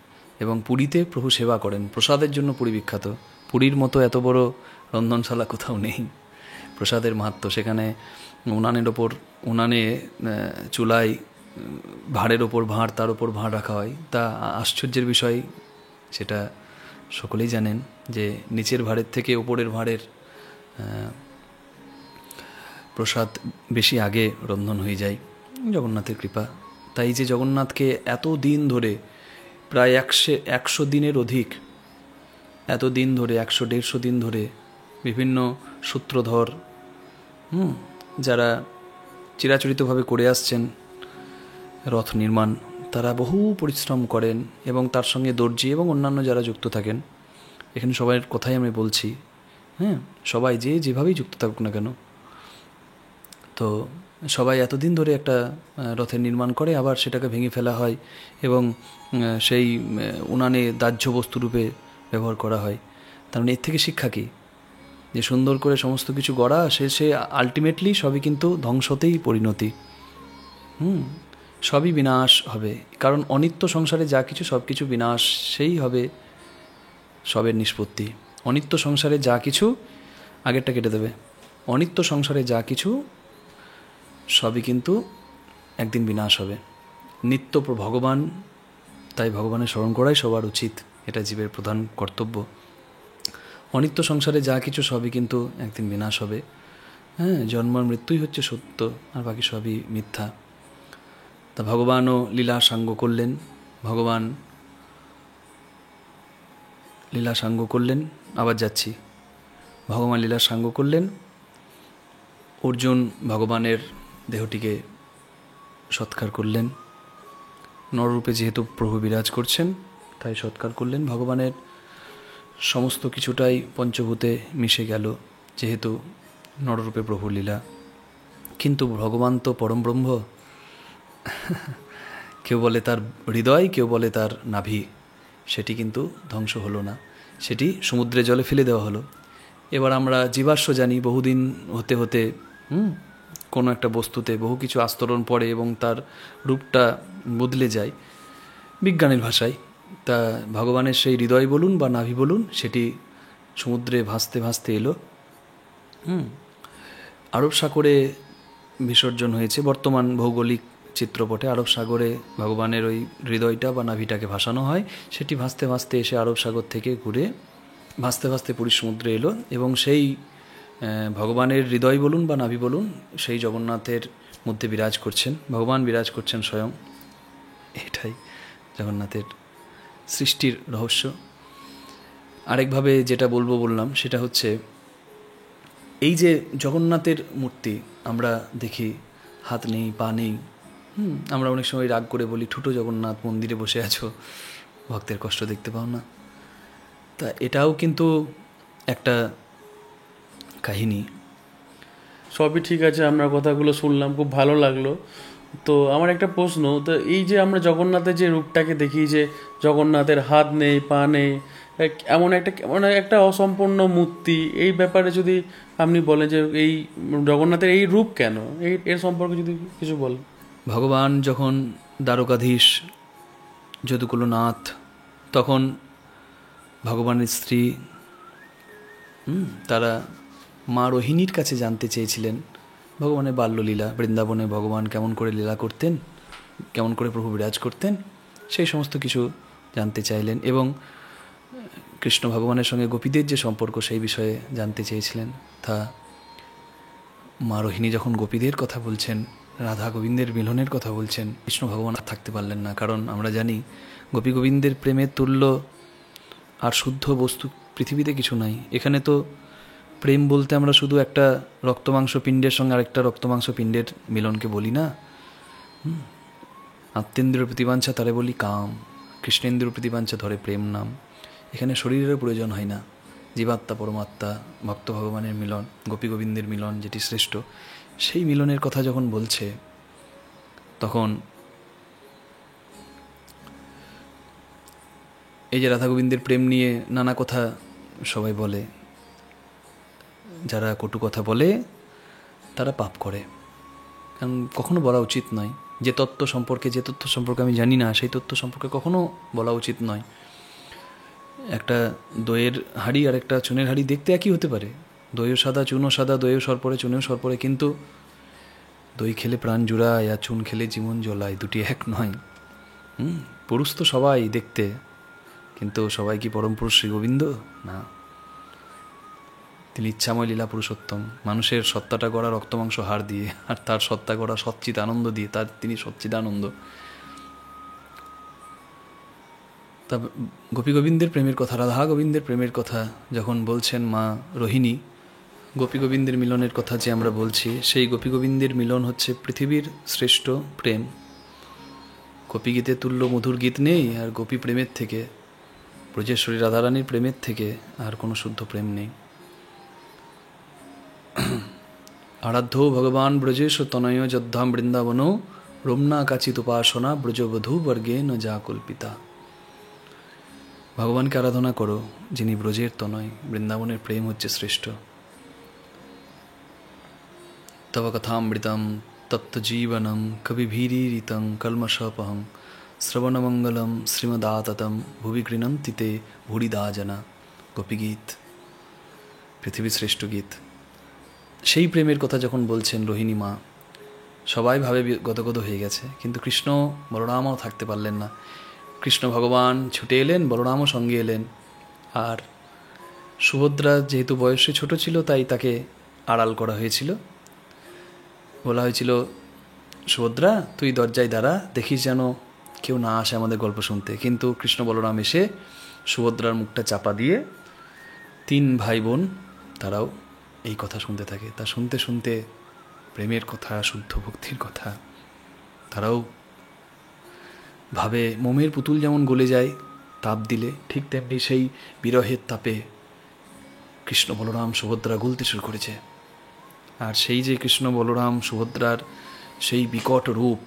এবং পুরীতে প্রভু সেবা করেন। প্রসাদের জন্য পুরী বিখ্যাত। পুরীর মতো এত বড় রন্ধনশালা কোথাও নেই। প্রসাদের মাহাত্ম্য, সেখানে উনানে চুলায় ভাঁড়ের ওপর ভাঁড়, তার ওপর ভাঁড় রাখা হয়। তা আশ্চর্যের বিষয়, সেটা সকলেই জানেন যে নিচের ভাঁড়ের থেকে ওপরের ভাঁড়ের প্রসাদ বেশি আগে রন্ধন হয়ে যায়, জগন্নাথের কৃপা। তাই যে জগন্নাথকে এত দিন ধরে, প্রায় 100 দিনের অধিক, এত দিন ধরে 100-150 দিন ধরে বিভিন্ন সূত্রধর যারা চিরাচরিতভাবে করে আসছেন রথ নির্মাণ, তারা বহু পরিশ্রম করেন এবং তার সঙ্গে দর্জি এবং অন্যান্য যারা যুক্ত থাকেন, এখানে সবার কথাই আমি বলছি, সবাই যেভাবেই যুক্ত থাকুক না কেন, তো সবাই এতদিন ধরে একটা রথের নির্মাণ করে, আবার সেটাকে ভেঙে ফেলা হয় এবং সেই উনানে দাহ্য বস্তুরূপে ব্যবহার করা হয়। তার মানে এর থেকে শিক্ষা কী? যে সুন্দর করে সমস্ত কিছু গড়া, সে আলটিমেটলি সবই কিন্তু ধ্বংসতেই পরিণতি। সবই বিনাশ হবে, কারণ অনিত্য সংসারে যা কিছু সব কিছু বিনাশেই হবে, সবের নিষ্পত্তি। অনিত্য সংসারে যা কিছু, আগেরটা কেটে দেবে, অনিত্য সংসারে যা কিছু সবই কিন্তু একদিন বিনাশ হবে। নিত্য ভগবান, তাই ভগবানের স্মরণ করাই সবার উচিত, এটা জীবের প্রধান কর্তব্য। অনিত্য সংসারে যা কিছু সবই কিন্তু একদিন বিনাশ হবে। জন্ম আর মৃত্যুই হচ্ছে সত্য, আর বাকি সবই মিথ্যা। তা ভগবানও লীলা সাঙ্গ করলেন, ভগবান লীলা সাঙ্গ করলেন, আবার যাচ্ছি, ভগবান লীলা সাঙ্গ করলেন। অর্জুন ভগবানের দেহটিকে সৎকার করলেন, নররূপে যেহেতু প্রভু বিরাজ করছেন তাই সৎকার করলেন। ভগবানের সমস্ত কিছুটাই পঞ্চভূতে মিশে গেল, যেহেতু নররূপে প্রভুর লীলা। কিন্তু ভগবান তো পরম ব্রহ্ম, কেউ বলে তার হৃদয়, কেউ বলে তার নাভি, সেটি কিন্তু ধ্বংস হলো না, সেটি সমুদ্রের জলে ফেলে দেওয়া হলো। এবার আমরা জীবাশ্ম জানি, বহুদিন হতে হতে কোনো একটা বস্তুতে বহু কিছু আস্তরণ পড়ে এবং তার রূপটা বদলে যায় বিজ্ঞানের ভাষায়। তা ভগবানের সেই হৃদয় বলুন বা নাভি বলুন, সেটি সমুদ্রে ভাসতে ভাসতে এলো, আরব সাগরে বিসর্জন হয়েছে। বর্তমান ভৌগোলিক চিত্রপটে আরব সাগরে ভগবানের ওই হৃদয়টা বা নাভিটাকে ভাসানো হয়, সেটি ভাসতে ভাসতে এসে আরব সাগর থেকে ঘুরে ভাসতে ভাসতে পুরীর সমুদ্রে এলো এবং সেই ভগবানের হৃদয় বলুন বা নাভি বলুন, সেই জগন্নাথের মধ্যে বিরাজ করছেন, ভগবান বিরাজ করছেন স্বয়ং। এটাই জগন্নাথের সৃষ্টির রহস্য। আরেকভাবে যেটা বললাম সেটা হচ্ছে, এই যে জগন্নাথের মূর্তি আমরা দেখি, হাত নেই, পা নেই, আমরা অনেক সময় রাগ করে বলি, ঠুটো জগন্নাথ, মন্দিরে বসে আছো, ভক্তের কষ্ট দেখতে পাও না। তা এটাও কিন্তু একটা কাহিনী। সবই ঠিক আছে, আমরা কথাগুলো শুনলাম, খুব ভালো লাগলো। তো আমার একটা প্রশ্ন, তো এই যে আমরা জগন্নাথের যে রূপটাকে দেখি, যে জগন্নাথের হাত নেই, পা নেই, এমন একটা অসম্পূর্ণ মূর্তি, এই ব্যাপারে যদি আপনি বলেন যে এই জগন্নাথের এই রূপ কেন, এর সম্পর্কে যদি কিছু বলেন। ভগবান যখন দ্বারকাধীশ যদুকুলনাথ, তখন ভগবানের স্ত্রী তারা মা রোহিণীর কাছে জানতে চেয়েছিলেন ভগবানের বাল্যলীলা, বৃন্দাবনে ভগবান কেমন করে লীলা করতেন, কেমন করে প্রভু বিরাজ করতেন, সেই সমস্ত কিছু জানতে চাইলেন। এবং কৃষ্ণ ভগবানের সঙ্গে গোপীদের যে সম্পর্ক, সেই বিষয়ে জানতে চেয়েছিলেন। তা মা রোহিণী যখন গোপীদের কথা বলছেন, রাধা গোবিন্দের মিলনের কথা বলছেন, কৃষ্ণ ভগবান থাকতে পারলেন না। কারণ আমরা জানি গোপী গোবিন্দের প্রেমের তুল্য আর শুদ্ধ বস্তু পৃথিবীতে কিছু নাই। এখানে তো প্রেম বলতে আমরা শুধু একটা রক্তমাংস পিণ্ডের সঙ্গে আরেকটা রক্তমাংস পিণ্ডের মিলনকে বলি না। আত্মেন্দ্রিয় প্রতিবাঞ্ছা তারে বলি কাম, কৃষ্ণেন্দ্রিয় প্রতিবাঞ্ছা ধরে প্রেম নাম। এখানে শরীরের প্রয়োজন হয় না, জীবাত্মা পরমাত্মা ভক্ত ভগবানের মিলন, গোপী গোবিন্দের মিলন যেটি শ্রেষ্ঠ, সেই মিলনের কথা যখন বলছে, তখন এই যে রাধা গোবিন্দের প্রেম নিয়ে নানা কথা সবাই বলে, যারা কটু কথা বলে তারা পাপ করে, কারণ কখনো বলা উচিত নয়। যে তথ্য সম্পর্কে আমি জানি না, সেই তথ্য সম্পর্কে কখনো বলা উচিত নয়। একটা দইয়ের হাঁড়ি আর একটা চুনের হাঁড়ি দেখতে একই হতে পারে, দইও সাদা চুনও সাদা, দইও সরপরে চুনেও সরপরে, কিন্তু দই খেলে প্রাণ জুড়ায় আর চুন খেলে জীবন জ্বলায়, দুটি এক নয়। পুরুষ তো সবাই দেখতে, কিন্তু সবাই কি পরম পুরুষ শ্রী গোবিন্দ? না, তিনি ইচ্ছাময় লীলা পুরুষোত্তম। মানুষের সত্তাটা গড়া রক্ত মাংস হাড় দিয়ে, আর তার সত্তা গড়া সচ্চিত আনন্দ দিয়ে, তিনি সচ্চিত আনন্দ। তা গোপী গোবিন্দের প্রেমের কথা, রাধা গোবিন্দের প্রেমের কথা যখন বলছেন মা রোহিণী, গোপী গোবিন্দের মিলনের কথা যে আমরা বলছি, সেই গোপী গোবিন্দের মিলন হচ্ছে পৃথিবীর শ্রেষ্ঠ প্রেম। গোপী গীতে তুল্য মধুর গীত নেই, আর গোপী প্রেমের থেকে, ব্রজেশ্বরী রাধারানীর প্রেমের থেকে আর কোনো শুদ্ধ প্রেম নেই। আরাধ্য ভগবান ব্রজেশ তনয় যদ্ধাম বৃন্দাবন রম্না কাচিত উপাসনা ব্রজবধূ বর্গে ন যা কল্পিতা। ভগবানকে আরাধনা করো যিনি ব্রজের তনয়, বৃন্দাবনের প্রেম হচ্ছে শ্রেষ্ঠ। তব কথামৃতম তত্ত্বজীবনম কবিভীরিতং কলমশপহং শ্রবণমঙ্গলম শ্রীমদাততম ভুবি গৃণন্তি তে ভুরিদা জনা। গোপীগীত পৃথিবীর শ্রেষ্ঠ গীত। সেই প্রেমের কথা যখন বলছেন রোহিণী মা, সবাই ভাবে গদগদ হয়ে গেছে, কিন্তু কৃষ্ণ বলরামও থাকতে পারলেন না। কৃষ্ণ ভগবান ছুটে এলেন, বলরামও সঙ্গে এলেন। আর সুভদ্রা যেহেতু বয়সে ছোট ছিল, তাই তাকে আড়াল করা হয়েছিল। বলা হয়েছিল, সুভদ্রা তুই দরজায় দাঁড়া, দেখিস যেন কেউ না আসে আমাদের গল্প শুনতে। কিন্তু কৃষ্ণ বলরাম এসে সুভদ্রার মুখটা চাপা দিয়ে 3 ভাই বোন তারাও এই কথা শুনতে থাকে। তা শুনতে শুনতে প্রেমের কথা, শুদ্ধ ভক্তির কথা, তারাও ভাবে মোমের পুতুল যেমন গলে যায় তাপ দিলে, ঠিক তেমনি সেই বিরহের তাপে কৃষ্ণ বলরাম সুভদ্রা গলতে শুরু করেছে। আর সেই যে কৃষ্ণ বলরাম সুভদ্রার সেই বিকট রূপ,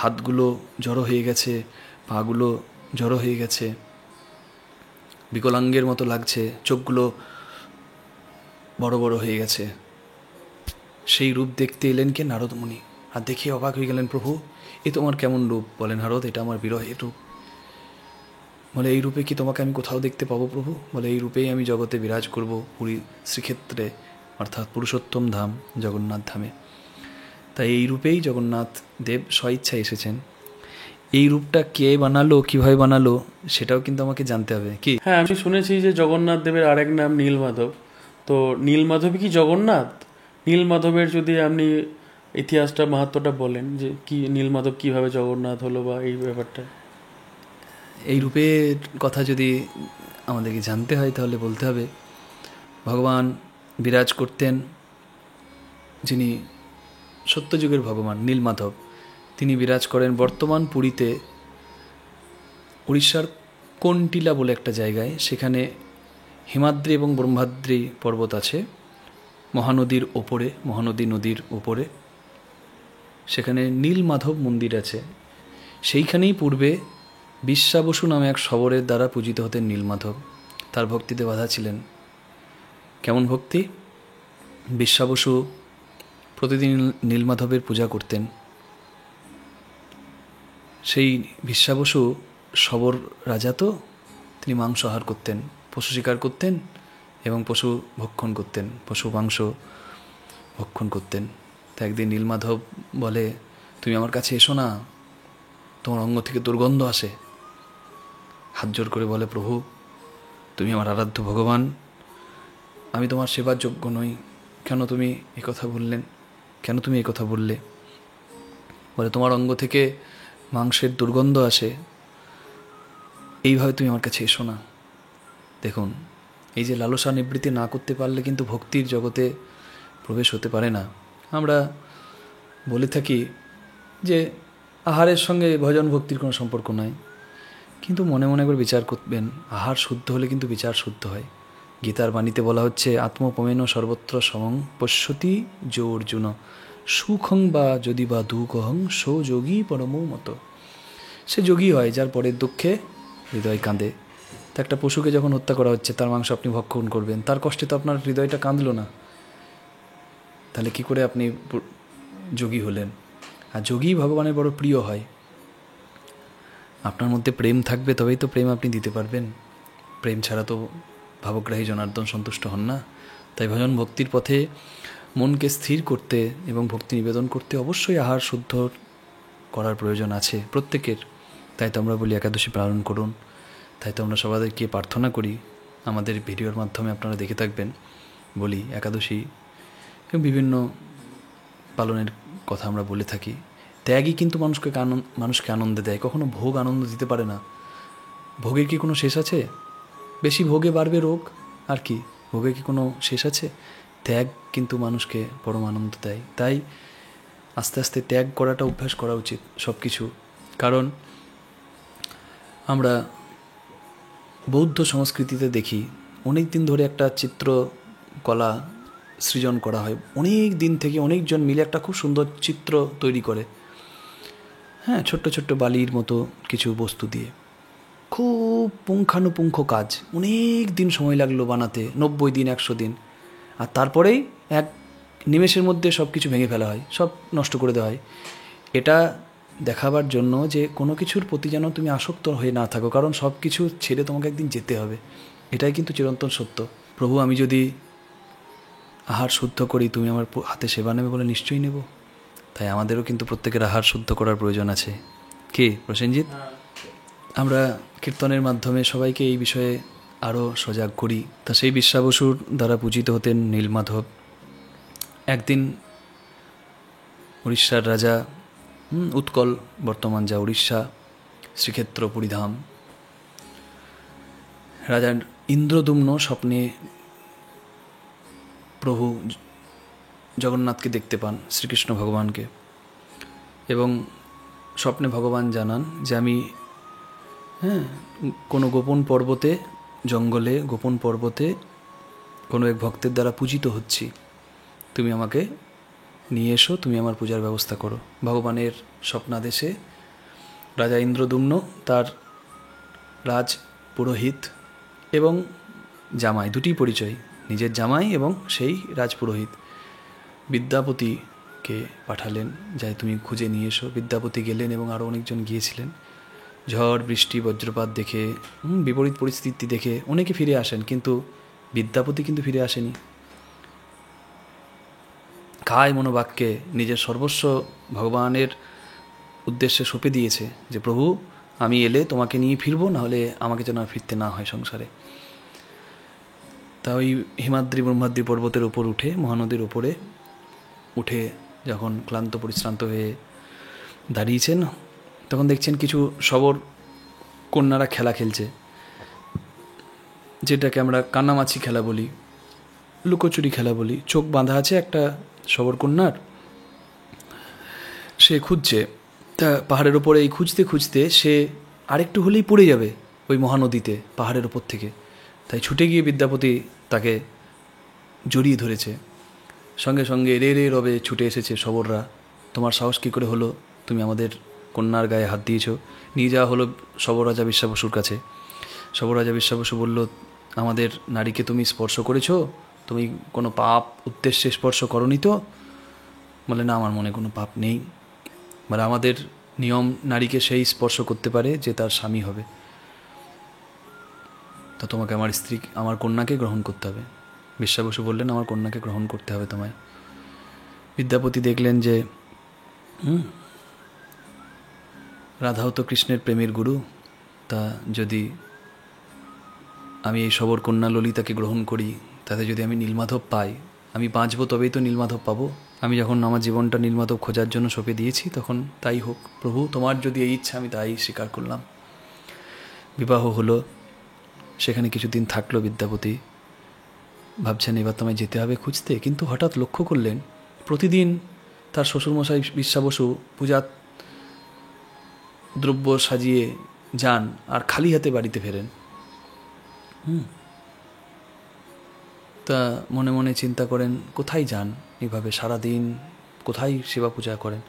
হাতগুলো জড়ো হয়ে গেছে, পাগুলো জড়ো হয়ে গেছে, বিকলাঙ্গের মতো লাগছে, চোখগুলো বড় বড় হয়ে গেছে, সেই রূপ দেখতে এলেন কে? নারদ মুনি। আর দেখে অবাক হয়ে গেলেন, প্রভু এ তোমার কেমন রূপ? বলেন, নারদ এটা আমার বিরহের রূপ। বলে, এই রূপে কি তোমাকে আমি কোথাও দেখতে পাবো প্রভু? বলে, এই রূপেই আমি জগতে বিরাজ করব, পুরী শ্রীক্ষেত্রে, অর্থাৎ পুরুষোত্তম ধাম জগন্নাথ ধামে। তাই এই রূপেই জগন্নাথ দেব স্বইচ্ছায় এসেছেন। এই রূপটা কে বানালো, কিভাবে বানালো, সেটাও কিন্তু আমাকে জানতে হবে। কি? হ্যাঁ, আমি শুনেছি যে জগন্নাথ দেবের আরেক নাম নীলমাধব। তো নীলমাধবই কি জগন্নাথ? নীলমাধবের যদি আপনি ইতিহাসটা, মাহাত্ম্যটা বলেন, যে কি নীলমাধব কিভাবে জগন্নাথ হলো, বা এই ব্যাপারটা। এই রূপের কথা যদি আমাদেরকে জানতে হয়, তাহলে বলতে হবে ভগবান বিরাজ করতেন, যিনি সত্যযুগের ভগবান নীলমাধব, তিনি বিরাজ করেন বর্তমান পুরীতে, উড়িষ্যার কন্টিলা বলে একটা জায়গায়। সেখানে হিমাদ্রি এবং ব্রহ্মাদ্রি পর্বত আছে, মহানদীর ওপরে, মহানদী নদীর ওপরে সেখানে নীলমাধব মন্দির আছে। সেইখানেই পূর্বে বিশ্বাবসু নামে এক শবরের দ্বারা পূজিত হতেন নীলমাধব। তার ভক্তিতে বাধা ছিলেন। কেমন ভক্তি? বিশ্বাবসু প্রতিদিন নীলমাধবের পূজা করতেন। সেই বিশ্বাবসু শবর রাজা, তো তিনি মাংস আহার করতেন, পশু শিকার করতেন এবং পশু ভক্ষণ করতেন, পশু মাংস ভক্ষণ করতেন। তো একদিন নীলমাধব বলে, তুমি আমার কাছে এসো না, তোমার অঙ্গ থেকে দুর্গন্ধ আসে। হাত জোর করে বলে, প্রভু তুমি আমার আরাধ্য ভগবান, আমি তোমার সেবার যোগ্য নই, কেন তুমি এই কথা বললেন? কেন তুমি এই কথা বললে? বলে, তোমার অঙ্গ থেকে মাংসের দুর্গন্ধ আসে, এইভাবে তুমি আমার কাছে এসো না। দেখুন, এই যে লালসা নিবৃত্তি না করতে পারলে কিন্তু ভক্তির জগতে প্রবেশ হতে পারে না। আমরা বলে থাকি যে আহারের সঙ্গে ভজন ভক্তির কোনো সম্পর্ক নাই, কিন্তু মনে মনে একবার বিচার করবেন, আহার শুদ্ধ হলে কিন্তু বিচার শুদ্ধ হয়। গীতার বাণীতে বলা হচ্ছে, আত্মপমেন সর্বত্র সমং পশ্যতি যো অর্জুন সুখং বা যদি বা দুঃখং সো যোগী পরমো মতো। সে যোগী হয় যার পরের দুঃখে হৃদয় কাঁদে। তো একটা পশুকে যখন হত্যা করা হচ্ছে, তার মাংস আপনি ভক্ষণ করবেন, তার কষ্টে তো আপনার হৃদয়টা কাঁদলো না। তাহলে কি করে আপনি যোগী হলেন? আর যোগী ভগবানের বড় প্রিয় হয়। আপনার মধ্যে প্রেম থাকবে, তবেই তো প্রেম আপনি দিতে পারবেন। প্রেম ছাড়া তো ভাবগ্রাহী জনার্দন সন্তুষ্ট হন না। তাই ভজন ভক্তির পথে মনকে স্থির করতে এবং ভক্তি নিবেদন করতে অবশ্যই আহার শুদ্ধ করার প্রয়োজন আছে প্রত্যেকের। তাই তো আমরা বলি একাদশী পালন করুন। তাই তো আমরা সবাইকে প্রার্থনা করি, আমাদের ভিডিওর মাধ্যমে আপনারা দেখে থাকবেন, বলি একাদশী এবং বিভিন্ন পালনের কথা আমরা বলে থাকি। ত্যাগই কিন্তু মানুষকে আনন্দ দেয়, কখনো ভোগ আনন্দ দিতে পারে না। ভোগের কি কোনো শেষ আছে? বেশি ভোগে বাড়বে রোগ, আর কি ভোগের কি কোনো শেষ আছে? ত্যাগ কিন্তু মানুষকে পরম আনন্দ দেয়। তাই আস্তে আস্তে ত্যাগ করাটা অভ্যাস করা উচিত সব কিছু। কারণ আমরা বৌদ্ধ সংস্কৃতিতে দেখি অনেক দিন ধরে একটা চিত্রকলা সৃজন করা হয়, অনেক দিন থেকে অনেকজন মিলে একটা খুব সুন্দর চিত্র তৈরি করে, হ্যাঁ, ছোট্ট ছোট্ট বালির মতো কিছু বস্তু দিয়ে। খুব পুঙ্খানুপুঙ্খ কাজ, অনেক দিন সময় লাগলো বানাতে, 90 দিন 100 দিন। আর তারপরেই এক নিমেষের মধ্যে সব কিছু ভেঙে ফেলা হয়, সব নষ্ট করে দেওয়া হয়। এটা দেখাবার জন্য যে কোনো কিছুর প্রতি যেন তুমি আসক্ত হয়ে না থাকো, কারণ সব কিছু ছেড়ে তোমাকে একদিন যেতে হবে। এটাই কিন্তু চিরন্তন সত্য। প্রভু, আমি যদি আহার শুদ্ধ করি, তুমি আমার হাতে সেবা নেবে বলে নিশ্চয়ই নেব। তাই আমাদেরও কিন্তু প্রত্যেকের আহার শুদ্ধ করার প্রয়োজন আছে। কি প্রসেনজিৎ? আমরা কীর্তনের মাধ্যমে সবাইকে এই বিষয়ে আরও সজাগ করি। তা সেই বিশ্বাবসুর দ্বারা পূজিত হতেন নীলমাধব। একদিন উড়িষ্যার রাজা, উৎকল বর্তমান যা উড়িষ্যা, শ্রীক্ষেত্র পুরীধাম, রাজার ইন্দ্রদুম্ন স্বপ্নে প্রভু জগন্নাথকে দেখতে পান, শ্রীকৃষ্ণ ভগবানকে, এবং স্বপ্নে ভগবান জানান যে আমি কোনো গোপন পর্বতে, জঙ্গলে গোপন পর্বতে কোনো এক ভক্তের দ্বারা পূজিত হচ্ছি, তুমি আমাকে নিয়ে এসো, তুমি আমার পূজার ব্যবস্থা করো। ভগবানের স্বপ্নাদেশে রাজা ইন্দ্রদুম্ন তার রাজ পুরোহিত এবং জামাই, দুটি পরিচয়, নিজের জামাই এবং সেই রাজপুরোহিত বিদ্যাপতিকে পাঠালেন, যাই তুমি খুঁজে নিয়ে এসো। বিদ্যাপতি গেলেন এবং আরও অনেকজন গিয়েছিলেন। ঝড় বৃষ্টি বজ্রপাত দেখে, বিপরীত পরিস্থিতি দেখে অনেকে ফিরে আসেন, কিন্তু বিদ্যাপতি কিন্তু ফিরে আসেনি। কায় মনোবাক্যে নিজের সর্বস্ব ভগবানের উদ্দেশ্যে সঁপে দিয়েছে যে প্রভু, আমি এলে তোমাকে নিয়ে ফিরবো, নাহলে আমাকে যেন ফিরতে না হয় সংসারে। তা ওই হিমাদ্রি ব্রহ্মাদ্রি পর্বতের উপর উঠে, মহানদীর উপরে উঠে যখন ক্লান্ত পরিশ্রান্ত হয়ে দাঁড়িয়েছেন, তখন দেখছেন কিছু শবর কন্যারা খেলা খেলছে, যেটাকে আমরা কানামাছি খেলা বলি, লুকোচুরি খেলা বলি। চোখ বাঁধা আছে একটা শবর কন্যার, সে খুঁজছে। তা পাহাড়ের ওপরে এই খুঁজতে খুঁজতে সে আরেকটু হলেই পড়ে যাবে ওই মহানদীতে পাহাড়ের ওপর থেকে। তাই ছুটে গিয়ে বিদ্যাপতি তাকে জড়িয়ে ধরেছে। সঙ্গে সঙ্গে রে রে রবে ছুটে এসেছে শবররা, তোমার সাহস কী করে হলো, তুমি আমাদের কন্যার গায়ে হাত দিয়েছ। নিয়ে যাওয়া হলো শবরাজা বিশ্বাবসুর কাছে। শবরাজা বিশ্বাবসু বলল, আমাদের নারীকে তুমি স্পর্শ করেছ, তুমি কোনো পাপ উদ্দেশ্যে স্পর্শ করনি তো? বলে, না, আমার মনে কোনো পাপ নেই। মানে আমাদের নিয়ম, নারীকে সেই স্পর্শ করতে পারে যে তার স্বামী হবে। তো তোমাকে আমার স্ত্রী, আমার কন্যাকে গ্রহণ করতে হবে। বিশ্বাবসু বললেন, আমার কন্যাকে গ্রহণ করতে হবে তোমায়। বিদ্যাপতি দেখলেন যে রাধাও তো কৃষ্ণের প্রেমের গুরু, তা যদি আমি এই শবর কন্যা ললিতাকে গ্রহণ করি, তাতে যদি আমি নীলমাধব পাই, আমি বাঁচবো, তবেই তো নীলমাধব পাবো। আমি যখন আমার জীবনটা নীলমাধব খোঁজার জন্য সঁপে দিয়েছি, তখন তাই হোক প্রভু, তোমার যদি এই ইচ্ছা, আমি তাই স্বীকার করলাম। বিবাহ হলো, সেখানে কিছুদিন থাকলো বিদ্যাপতি। ভাবছেন এবার তোমায় যেতে হবে খুঁজতে, কিন্তু হঠাৎ লক্ষ্য করলেন প্রতিদিন তার শ্বশুরমশাই বিশ্বাবসু পূজা দ্রব্য সাজিয়ে যান আর খালি হাতে বাড়িতে ফেরেন। তা মনে মনে চিন্তা করেন, কোথায় যান এভাবে সারাদিন, কোথায় সেবা পূজা করেন?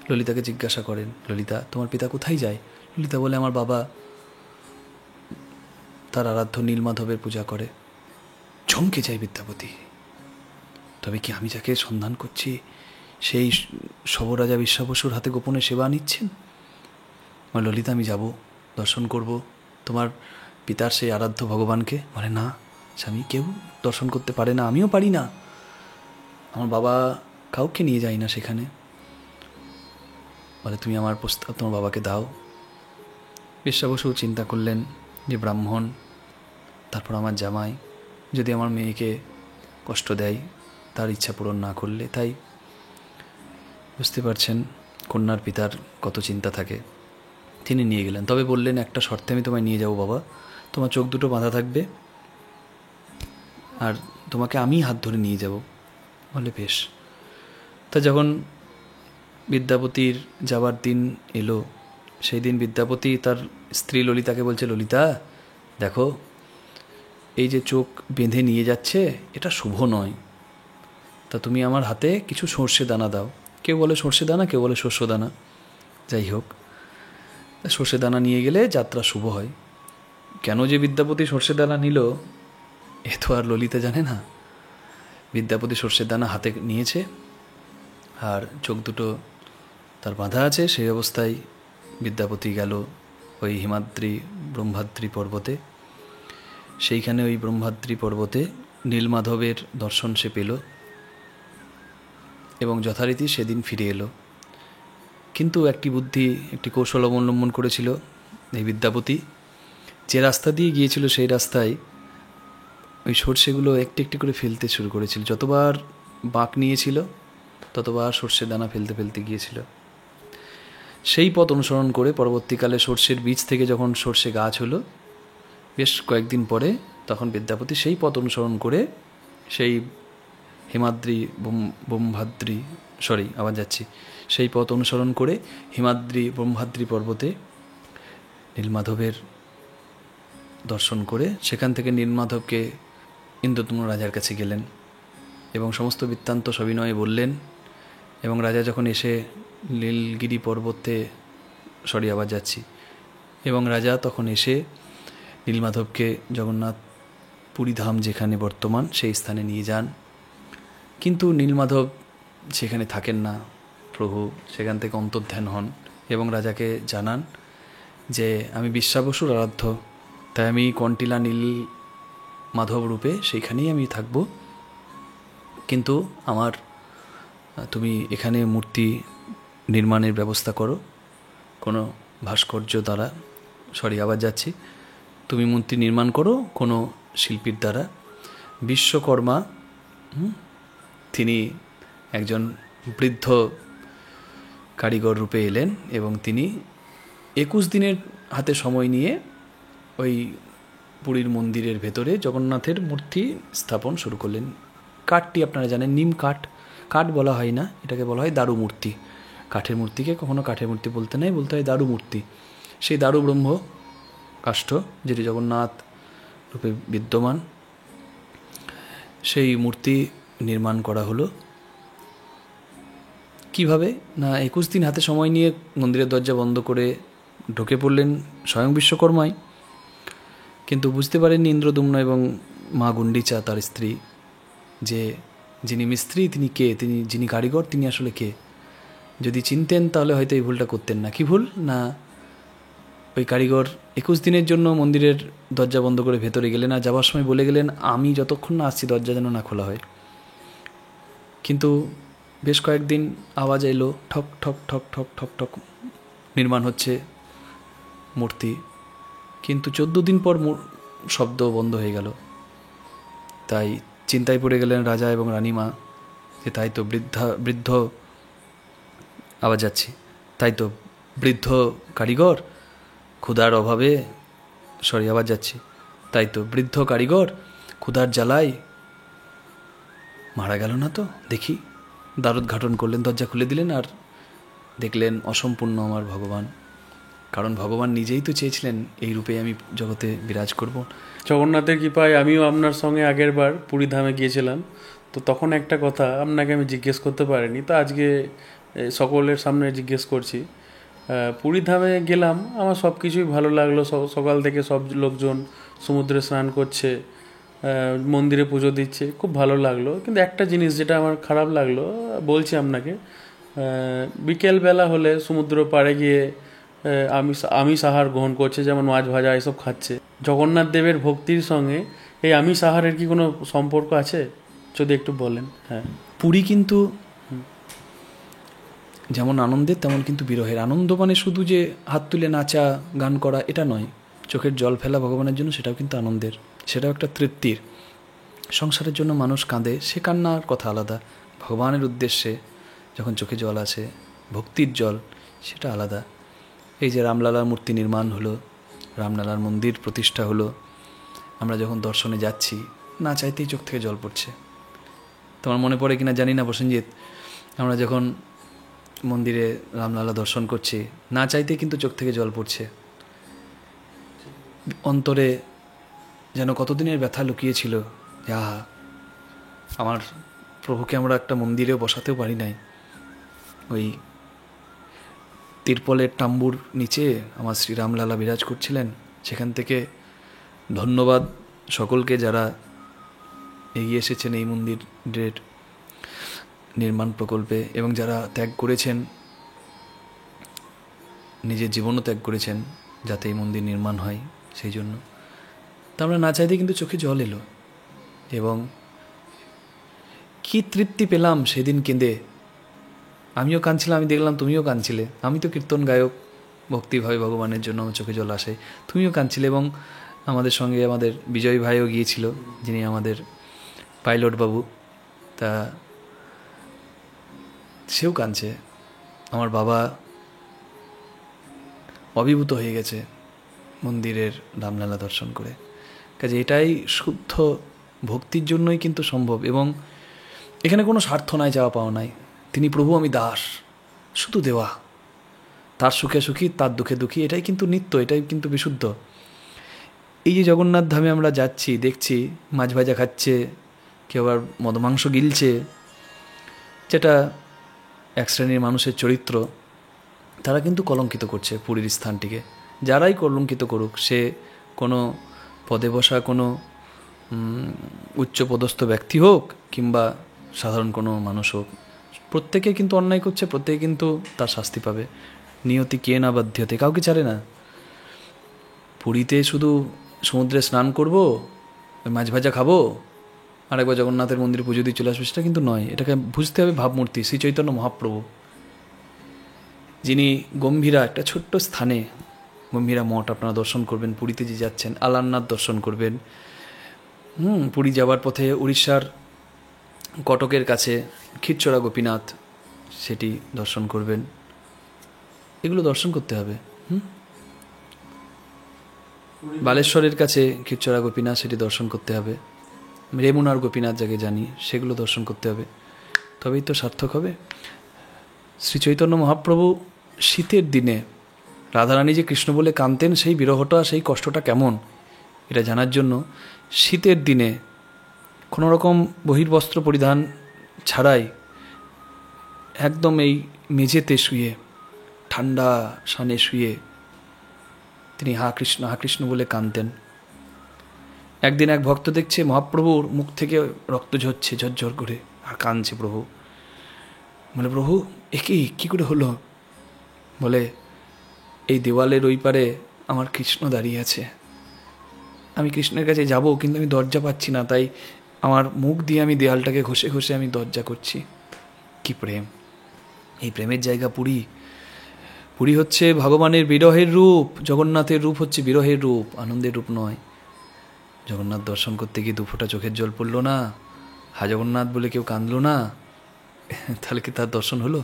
ললিতাকে জিজ্ঞাসা করেন, ললিতা, তোমার পিতা কোথায় যায়? ললিতা বলে, আমার বাবা তার আরাধ্য নীলমাধবের পূজা করে। চমকে যায় বিদ্যাপতি। তবে কি আমি যাকে সন্ধান করছি সেই শবরাজা বিশ্বাবসুর হাতে গোপনে সেবা নিচ্ছেন? ললিতা, আমি যাব, দর্শন করব তোমার পিতার সেই আরাধ্য ভগবানকে। বলে, না স্বামী, কেউ দর্শন করতে পারে না, আমিও পারি না, আমার বাবা কাউকে নিয়ে যায় না সেখানে। বলে, তুমি আমার প্রস্তাব তোমার বাবাকে দাও। বিশ্বাবসু চিন্তা করলেন যে ব্রাহ্মণ, তারপর আমার জামাই, যদি আমার মেয়েকে কষ্ট দেয় তার ইচ্ছা পূরণ না করলে, তাই বুঝতে পারছেন কন্যার পিতার কত চিন্তা থাকে। তিনি নিয়ে গেলেন, তবে বললেন, একটা শর্তে আমি তোমায় নিয়ে যাব বাবা, তোমার চোখ দুটো বাঁধা থাকবে আর তোমাকে আমি হাত ধরে নিয়ে যাব। বলে, বেশ। তা যখন বিদ্যাপতির যাবার দিন এলো, সেই দিন বিদ্যাপতি তার স্ত্রী ললিতাকে বলছে, ললিতা দেখো, এই যে চোখ বেঁধে নিয়ে যাচ্ছে এটা শুভ নয়, তা তুমি আমার হাতে কিছু সর্ষে দানা দাও। কেউ বলে সর্ষে দানা, কেউ বলে শস্য দানা, যাই হোক, সর্ষে দানা নিয়ে গেলে যাত্রা শুভ হয়। কেন যে বিদ্যাপতি সর্ষে দানা নিল এ তো আর ললিতা জানে না। বিদ্যাপতি সর্ষের দানা হাতে নিয়েছে আর চোখ দুটো তার বাঁধা আছে, সেই অবস্থায় বিদ্যাপতি গেল ওই হিমাদ্রি ব্রহ্মাদ্রি পর্বতে। সেইখানে ওই ব্রহ্মাদ্রি পর্বতে নীলমাধবের দর্শন সে পেল এবং যথারীতি সেদিন ফিরে এলো। কিন্তু একটি বুদ্ধি, একটি কৌশল অবলম্বন করেছিল এই বিদ্যাপতি। যে রাস্তা দিয়ে গিয়েছিল সেই রাস্তায় ওই সর্ষেগুলো একটি একটি করে ফেলতে শুরু করেছিল। যতবার বাঁক নিয়েছিল ততবার সর্ষের দানা ফেলতে ফেলতে গিয়েছিল। সেই পথ অনুসরণ করে পরবর্তীকালে সর্ষের বীজ থেকে যখন সর্ষে গাছ হলো বেশ কয়েকদিন পরে, তখন বিদ্যাপতি সেই পথ অনুসরণ করে সেই হিমাদ্রি ব্রহ্মাদ্রি সেই পথ অনুসরণ করে হিমাদ্রি ব্রহ্মাদ্রি পর্বতে নীলমাধবের দর্শন করে সেখান থেকে নীলমাধবকে ইন্দ্রদ্যুম্ন রাজার কাছে গেলেন এবং সমস্ত বৃত্তান্ত সবিনয়ে বললেন। এবং রাজা যখন এসে নীলগিরি পর্বতে এবং রাজা তখন এসে নীলমাধবকে জগন্নাথ পুরীধাম যেখানে বর্তমান সেই স্থানে নিয়ে যান। কিন্তু নীলমাধব সেখানে থাকেন না, প্রভু সেখান থেকে অন্তর্ধান হন এবং রাজাকে জানান যে আমি বিশ্বাবসুর আরাধ্য, তাই আমি কন্টিলা নীল মাধব রূপে সেইখানেই আমি থাকব, কিন্তু তুমি এখানে মূর্তি নির্মাণের ব্যবস্থা করো কোনো ভাস্কর্য দ্বারা, তুমি মূর্তি নির্মাণ করো কোনো শিল্পীর দ্বারা। বিশ্বকর্মা তিনি একজন বৃদ্ধ কারিগর রূপে এলেন এবং তিনি 21 দিনের হাতে সময় নিয়ে ওই পুরীর মন্দিরের ভেতরে জগন্নাথের মূর্তি স্থাপন শুরু করলেন। কাঠটি আপনারা জানেন নিম কাঠ বলা হয় না, এটাকে বলা হয় দারু মূর্তি। কাঠের মূর্তিকে কখনো কাঠের মূর্তি বলতে নেই, বলতে হয় দারু মূর্তি। সেই দারু ব্রহ্ম কাষ্ঠ যেটি জগন্নাথ রূপে বিদ্যমান, সেই মূর্তি নির্মাণ করা হলো। কিভাবে না, 21 দিন হাতে সময় নিয়ে মন্দিরের দরজা বন্ধ করে ঢুকে পড়লেন স্বয়ং বিশ্বকর্মাই। কিন্তু বুঝতে পারেননি ইন্দ্রদ্যুম্ন এবং মা গুণ্ডিচা তার স্ত্রী যে যিনি মিস্ত্রি তিনি কে, যিনি কারিগর তিনি আসলে কে। যদি চিনতেন তাহলে হয়তো এই ভুলটা করতেন না। কি ভুল না, ওই কারিগর 21 দিনের জন্য মন্দিরের দরজা বন্ধ করে ভেতরে গেলেন আর যাওয়ার সময় বলে গেলেন আমি যতক্ষণ না আসছি দরজা যেন না খোলা হয়। কিন্তু বেশ কয়েকদিন আওয়াজ এলো, ঠক ঠক ঠক ঠক ঠক ঠক নির্মাণ হচ্ছে মূর্তি, কিন্তু 14 দিন পর শব্দ বন্ধ হয়ে গেল। তাই চিন্তায় পড়ে গেলেন রাজা এবং রানীমা যে তাই তো বৃদ্ধ কারিগর ক্ষুধার অভাবে তাই তো বৃদ্ধ কারিগর ক্ষুধার জ্বালায় মারা গেল না তো, দেখি। দ্বারোদ্ঘাটন করলেন, দরজা খুলে দিলেন আর দেখলেন অসম্পূর্ণ আমার ভগবান। কারণ ভগবান নিজেই তো চেয়েছিলেন এই রূপে আমি জগতে বিরাজ করব। জগন্নাথের কৃপায় আমিও আপনার সঙ্গে আগের বার পুরীধামে গিয়েছিলাম, তো তখন একটা কথা আপনাকে আমি জিজ্ঞেস করতে পারিনি, তো আজকে সকলের সামনে জিজ্ঞেস করছি। পুরী ধামে গেলাম, আমার সব কিছুই ভালো লাগলো। সকাল থেকে সব লোকজন সমুদ্রে স্নান করছে, মন্দিরে পুজো দিচ্ছে, খুব ভালো লাগলো। কিন্তু একটা জিনিস যেটা আমার খারাপ লাগলো বলছি আপনাকে, বিকেলবেলা হলে সমুদ্র পাড়ে গিয়ে আমিষ আহার গ্রহণ করছে, যেমন মাছ ভাজা এসব খাচ্ছে। জগন্নাথ দেবের ভক্তির সঙ্গে এই আমিষ আহারের কি কোনো সম্পর্ক আছে? যদি একটু বলেন। হ্যাঁ, পুরী কিন্তু যেমন আনন্দের তেমন কিন্তু বিরহের। আনন্দ মানে শুধু যে হাত তুলে নাচা গান করা এটা নয়, চোখের জল ফেলা ভগবানের জন্য সেটাও কিন্তু আনন্দের, সেটাও একটা তৃপ্তির। সংসারের জন্য মানুষ কাঁদে, সে কান্নার কথা আলাদা। ভগবানের উদ্দেশ্যে যখন চোখে জল আসে, ভক্তির জল, সেটা আলাদা। এই যে রামলালার মূর্তি নির্মাণ হলো, রামলালার মন্দির প্রতিষ্ঠা হলো, আমরা যখন দর্শনে যাচ্ছি না চাইতেই চোখ থেকে জল পড়ছে। তোমার মনে পড়ে কিনা জানি না প্রসেনজিৎ, আমরা যখন মন্দিরে রামলালা দর্শন করছি না চাইতেই কিন্তু চোখ থেকে জল পড়ছে। অন্তরে যেন কতদিনের ব্যথা লুকিয়েছিল, আহা আমার প্রভুকে আমরা একটা মন্দিরেও বসাতেও পারি নাই, ওই তিরপলের তাম্বুর নিচে আমার শ্রীরামলালা বিরাজ করছিলেন। সেখান থেকে ধন্যবাদ সকলকে যারা এগিয়ে এসেছেন এই মন্দিরের নির্মাণ প্রকল্পে, এবং যারা ত্যাগ করেছেন, নিজের জীবনও ত্যাগ করেছেন যাতে এই মন্দির নির্মাণ হয়। সেই জন্য তা আমরা না চাইতে কিন্তু চোখে জল এলো, এবং কি তৃপ্তি পেলাম সেদিন কেঁদে। আমিও কাঁদছিলাম, আমি দেখলাম তুমিও কাঁদছিলে। আমি তো কীর্তন গায়ক, ভক্তিভাবে ভগবানের জন্য আমার চোখে জল আসে, তুমিও কাঁদছিলে। এবং আমাদের সঙ্গে আমাদের বিজয় ভাইও গিয়েছিল, যিনি আমাদের পাইলট বাবু, তা সেও কাঁদছে। আমার বাবা অভিভূত হয়ে গেছে মন্দিরের রামলালা দর্শন করে। কাজে এটাই শুদ্ধ ভক্তির জন্যই কিন্তু সম্ভব, এবং এখানে কোনো স্বার্থ নাই, চাওয়া পাওয়া নাই। তিনি প্রভু, আমি দাস, শুধু দেওয়া, তার সুখে সুখী, তার দুঃখে দুঃখী, এটাই কিন্তু নিত্য, এটাই কিন্তু বিশুদ্ধ। এই যে জগন্নাথ ধামে আমরা যাচ্ছি, দেখছি মাছ ভাজা খাচ্ছে, কেউ আবার মদমাংস গিলছে, যেটা এক শ্রেণীর মানুষের চরিত্র, তারা কিন্তু কলঙ্কিত করছে পুরীর স্থানটিকে। যারাই কলঙ্কিত করুক, সে কোনো পদে বসা কোনো উচ্চপদস্থ ব্যক্তি হোক কিংবা সাধারণ কোনো মানুষ হোক, প্রত্যেকে কিন্তু অন্যায় করছে, প্রত্যেকে কিন্তু তার শাস্তি পাবে। নিয়তি কে না বাধ্যতে, কাউকে ছাড়ে না। পুরীতে শুধু সমুদ্রে স্নান করব, মাছ ভাজা খাবো, আরেকবার জগন্নাথের মন্দিরে পুজো দিয়ে চলে আসবে, সেটা কিন্তু নয়। এটাকে বুঝতে হবে ভাবমূর্তি শ্রী চৈতন্য মহাপ্রভু, যিনি গম্ভীরা একটা ছোট্ট স্থানে, গম্ভীরা মঠ আপনারা দর্শন করবেন। পুরীতে যে যাচ্ছেন আলারনাথ দর্শন করবেন। পুরী যাওয়ার পথে উড়িষ্যার কটকের কাছে ক্ষীরচোরা গোপীনাথ, সেটি দর্শন করবেন। এগুলো দর্শন করতে হবে। বালেশ্বরের কাছে ক্ষীরচোরা গোপীনাথ, সেটি দর্শন করতে হবে। রেমুনার গোপীনাথ যাকে জানি, সেগুলো দর্শন করতে হবে, তবেই তো সার্থক হবে। শ্রী চৈতন্য মহাপ্রভু শীতের দিনে রাধারানী যে কৃষ্ণ বলে কাঁদতেন, সেই বিরহটা, সেই কষ্টটা কেমন, এটা জানার জন্য শীতের দিনে কোনো রকম বহির্বস্ত্র পরিধান ছাড়াই একদম এই মেঝেতে শুয়ে, ঠান্ডা সানে শুয়ে তিনি হা কৃষ্ণ বলে কাঁদতেন। একদিন এক ভক্ত দেখছে মহাপ্রভুর মুখ থেকে রক্ত ঝরছে ঝরঝর করে, আর কাঁদছে প্রভু। বলে, প্রভু একে কী করে হলো? বলে, এই দেওয়ালের ওই পারে আমার কৃষ্ণ দাঁড়িয়ে আছে, আমি কৃষ্ণের কাছে যাব, কিন্তু আমি দরজা পাচ্ছি না, তাই আমার মুখ দিয়ে আমি দেয়ালটাকে ঘষে ঘষে আমি দরজা করছি। কি প্রেম! এই প্রেমের জায়গা পুরী। পুরী হচ্ছে ভগবানের বিরহের রূপ, জগন্নাথের রূপ হচ্ছে বিরহের রূপ, আনন্দের রূপ নয়। জগন্নাথ দর্শন করতে গিয়ে দুফোঁটা চোখের জল পড়লো না, হা জগন্নাথ বলে কেউ কাঁদলো না, তাহলে কি তার দর্শন হলো?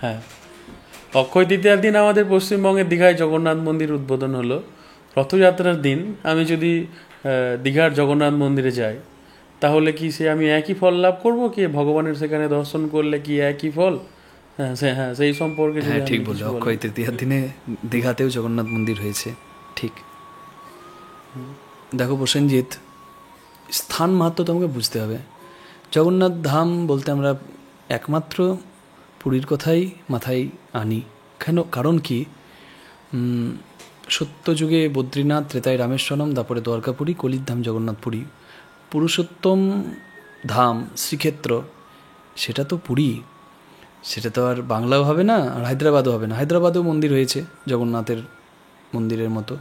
হ্যাঁ, অক্ষয় তৃতীয়ার দিন আমাদের পশ্চিমবঙ্গের দীঘায় জগন্নাথ মন্দির উদ্বোধন হলো। রথযাত্রার দিন আমি যদি দীঘার জগন্নাথ মন্দিরে যাই, তাহলে কি সে আমি একই ফল লাভ করব কি ভগবানের সেখানে দর্শন করলে কি একই ফল? হ্যাঁ, সেই সম্পর্কে ঠিক বললো। অক্ষয় তৃতীয়ার দিনে দীঘাতেও জগন্নাথ মন্দির হয়েছে, ঠিক। দেখো প্রসেনজিৎ, স্থান মাহাত্ম্য তোমাকে বুঝতে হবে। জগন্নাথ ধাম বলতে আমরা একমাত্র পুরীর কথাই মাথায় আনি, কারণ কি, সত্যযুগে বদ্রীনাথ, ত্রেতায় রামেশ্বরম, তারপরে দ্বারকাপুরী, কলির ধাম জগন্নাথপুরী। পুরুষোত্তম ধাম শ্রীক্ষেত্র, সেটা তো পুরী, সেটা তো আর বাংলাও হবে না আর হায়দ্রাবাদও হবে না। হায়দ্রাবাদেও মন্দির হয়েছে জগন্নাথের মন্দিরের মতো,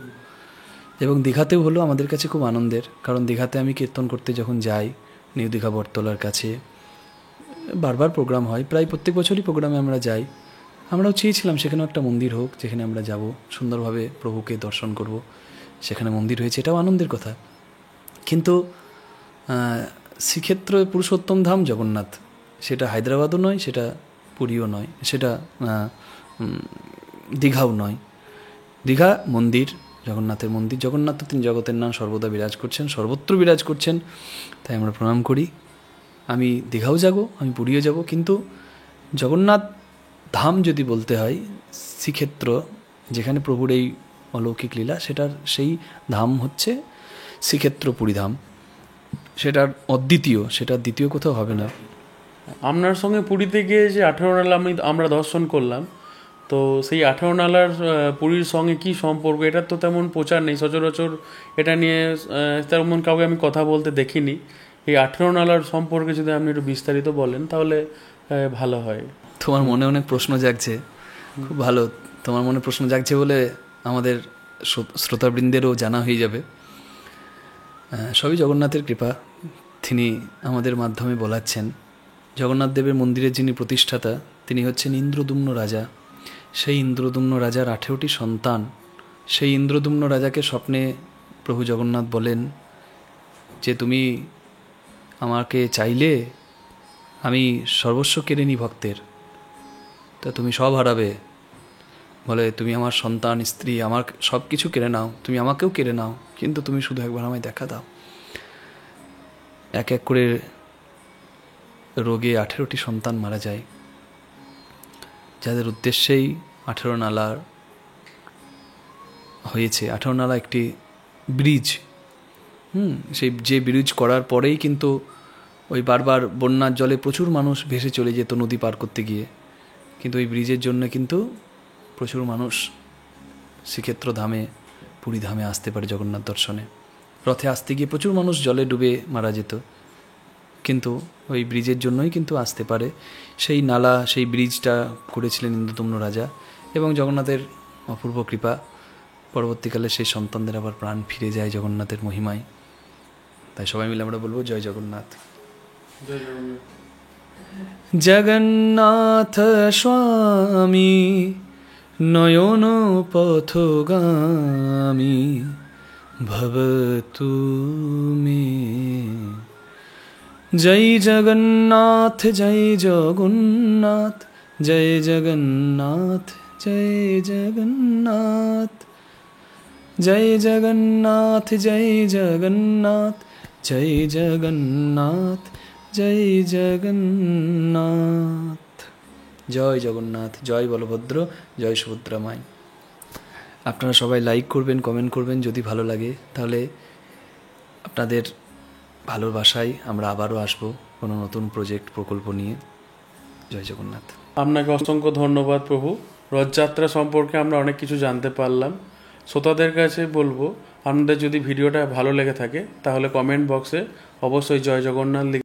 এবং দীঘাতেও হলো আমাদের কাছে খুব আনন্দের। কারণ দীঘাতে আমি কীর্তন করতে যখন যাই, নিউ দীঘা বটতলার কাছে বারবার প্রোগ্রাম হয়, প্রায় প্রত্যেক বছরই প্রোগ্রামে আমরা যাই। আমরাও চেয়েছিলাম সেখানেও একটা মন্দির হোক, যেখানে আমরা যাব, সুন্দরভাবে প্রভুকে দর্শন করব। সেখানে মন্দির হয়েছে, এটাও আনন্দের কথা। কিন্তু শ্রীক্ষেত্র পুরুষোত্তম ধাম জগন্নাথ, সেটা হায়দ্রাবাদও নয়, সেটা পুরীও নয়, সেটা দীঘাও নয়। দীঘা মন্দির, জগন্নাথের মন্দির। জগন্নাথ তো তিনি জগতের নাম, সর্বদা বিরাজ করছেন, সর্বত্র বিরাজ করছেন, তাই আমরা প্রণাম করি। আমি দীঘাও যাব, আমি পুরীও যাব, কিন্তু জগন্নাথ ধাম যদি বলতে হয়, শ্রীক্ষেত্র যেখানে প্রভুর এই অলৌকিক লীলা, সেটার সেই ধাম হচ্ছে শ্রীক্ষেত্র পুরীধাম। সেটার অদ্বিতীয়, সেটার দ্বিতীয় কোথাও হবে না। আপনার সঙ্গে পুরীতে গিয়ে যে 18 নালা আমরা দর্শন করলাম, তো সেই 18 নালার পুরীর সঙ্গে কি সম্পর্ক, এটার তো তেমন প্রচার নেই সচরাচর, এটা নিয়ে তেমন কাউকে আমি কথা বলতে দেখিনি। এই 18 নালার সম্পর্কে যদি আপনি একটু বিস্তারিত বলেন তাহলে ভালো হয়। তোমার মনে অনেক প্রশ্ন জাগছে, খুব ভালো। তোমার মনে প্রশ্ন জাগছে বলে আমাদের শ্রোতাবৃন্দেরও জানা হয়ে যাবে। সবই জগন্নাথের কৃপা, তিনি আমাদের মাধ্যমে বলাচ্ছেন। জগন্নাথ দেবের মন্দিরের যিনি প্রতিষ্ঠাতা, তিনি হচ্ছেন ইন্দ্রদ্যুম্ন রাজা। সেই ইন্দ্রদ্যুম্ন রাজার 18টি সন্তান। সেই ইন্দ্রদ্যুম্ন রাজাকে স্বপ্নে প্রভু জগন্নাথ বলেন যে, তুমি আমাকে চাইলে আমি সর্বস্ব কেড়ে নিই ভক্তের, তা তুমি সব হারাবে। বলে, তুমি আমার সন্তান, স্ত্রী, আমার সব কিছু কেড়ে নাও, তুমি আমাকেও কেড়ে নাও, কিন্তু তুমি শুধু একবার আমায় দেখা দাও। এক এক করে রোগে 18টি সন্তান মারা যায়, যাদের উদ্দেশ্যেই 18 নালার হয়েছে। 18 নালা একটি ব্রিজ, সেই যে ব্রিজ করার পরেই কিন্তু ওই বারবার বন্যার জলে প্রচুর মানুষ ভেসে চলে যেত নদী পার করতে গিয়ে, কিন্তু ওই ব্রিজের জন্য কিন্তু প্রচুর মানুষ শ্রীক্ষেত্র ধামে, পুরী ধামে আসতে পারে জগন্নাথ দর্শনে। রথে আসতে গিয়ে প্রচুর মানুষ জলে ডুবে মারা যেত, কিন্তু ওই ব্রিজের জন্যই কিন্তু আসতে পারে। সেই নালা, সেই ব্রিজটা করেছিলেন ইন্দ্রদ্যুম্ন রাজা, এবং জগন্নাথের অপূর্ব কৃপা, পরবর্তীকালে সেই সন্তানদের আবার প্রাণ ফিরে যায় জগন্নাথের মহিমায়। তাই সবাই মিলে আমরা বলবো, জয় জগন্নাথ। জগন্নাথ স্বামী নয়ন পথগামী ভবতু মে। জয় জগন্নাথ, জয় জগন্নাথ, জয় জগন্নাথ, জয় জগন্নাথ, জয় জগন্নাথ, জয় জগন্নাথ, জয় জগন্নাথ, জয় জগন্নাথ। জয় জগন্নাথ, জয় বলভদ্র, জয় সুভদ্রা মাই। আপনারা সবাই লাইক করবেন, কমেন্ট করবেন যদি ভালো লাগে, তাহলে আপনাদের ভালোবাসায় আমরা আবারও আসবো কোনো নতুন প্রকল্প নিয়ে। জয় জগন্নাথ। আপনাকে অসংখ্য ধন্যবাদ প্রভু। রথযাত্রা সম্পর্কে আমরা অনেক কিছু জানতে পারলাম। শ্রোতাদের কাছে বলবো, আপনাদের যদি ভিডিওটা ভালো লেগে থাকে তাহলে কমেন্ট বক্সে অবশ্যই জয় জগন্নাথ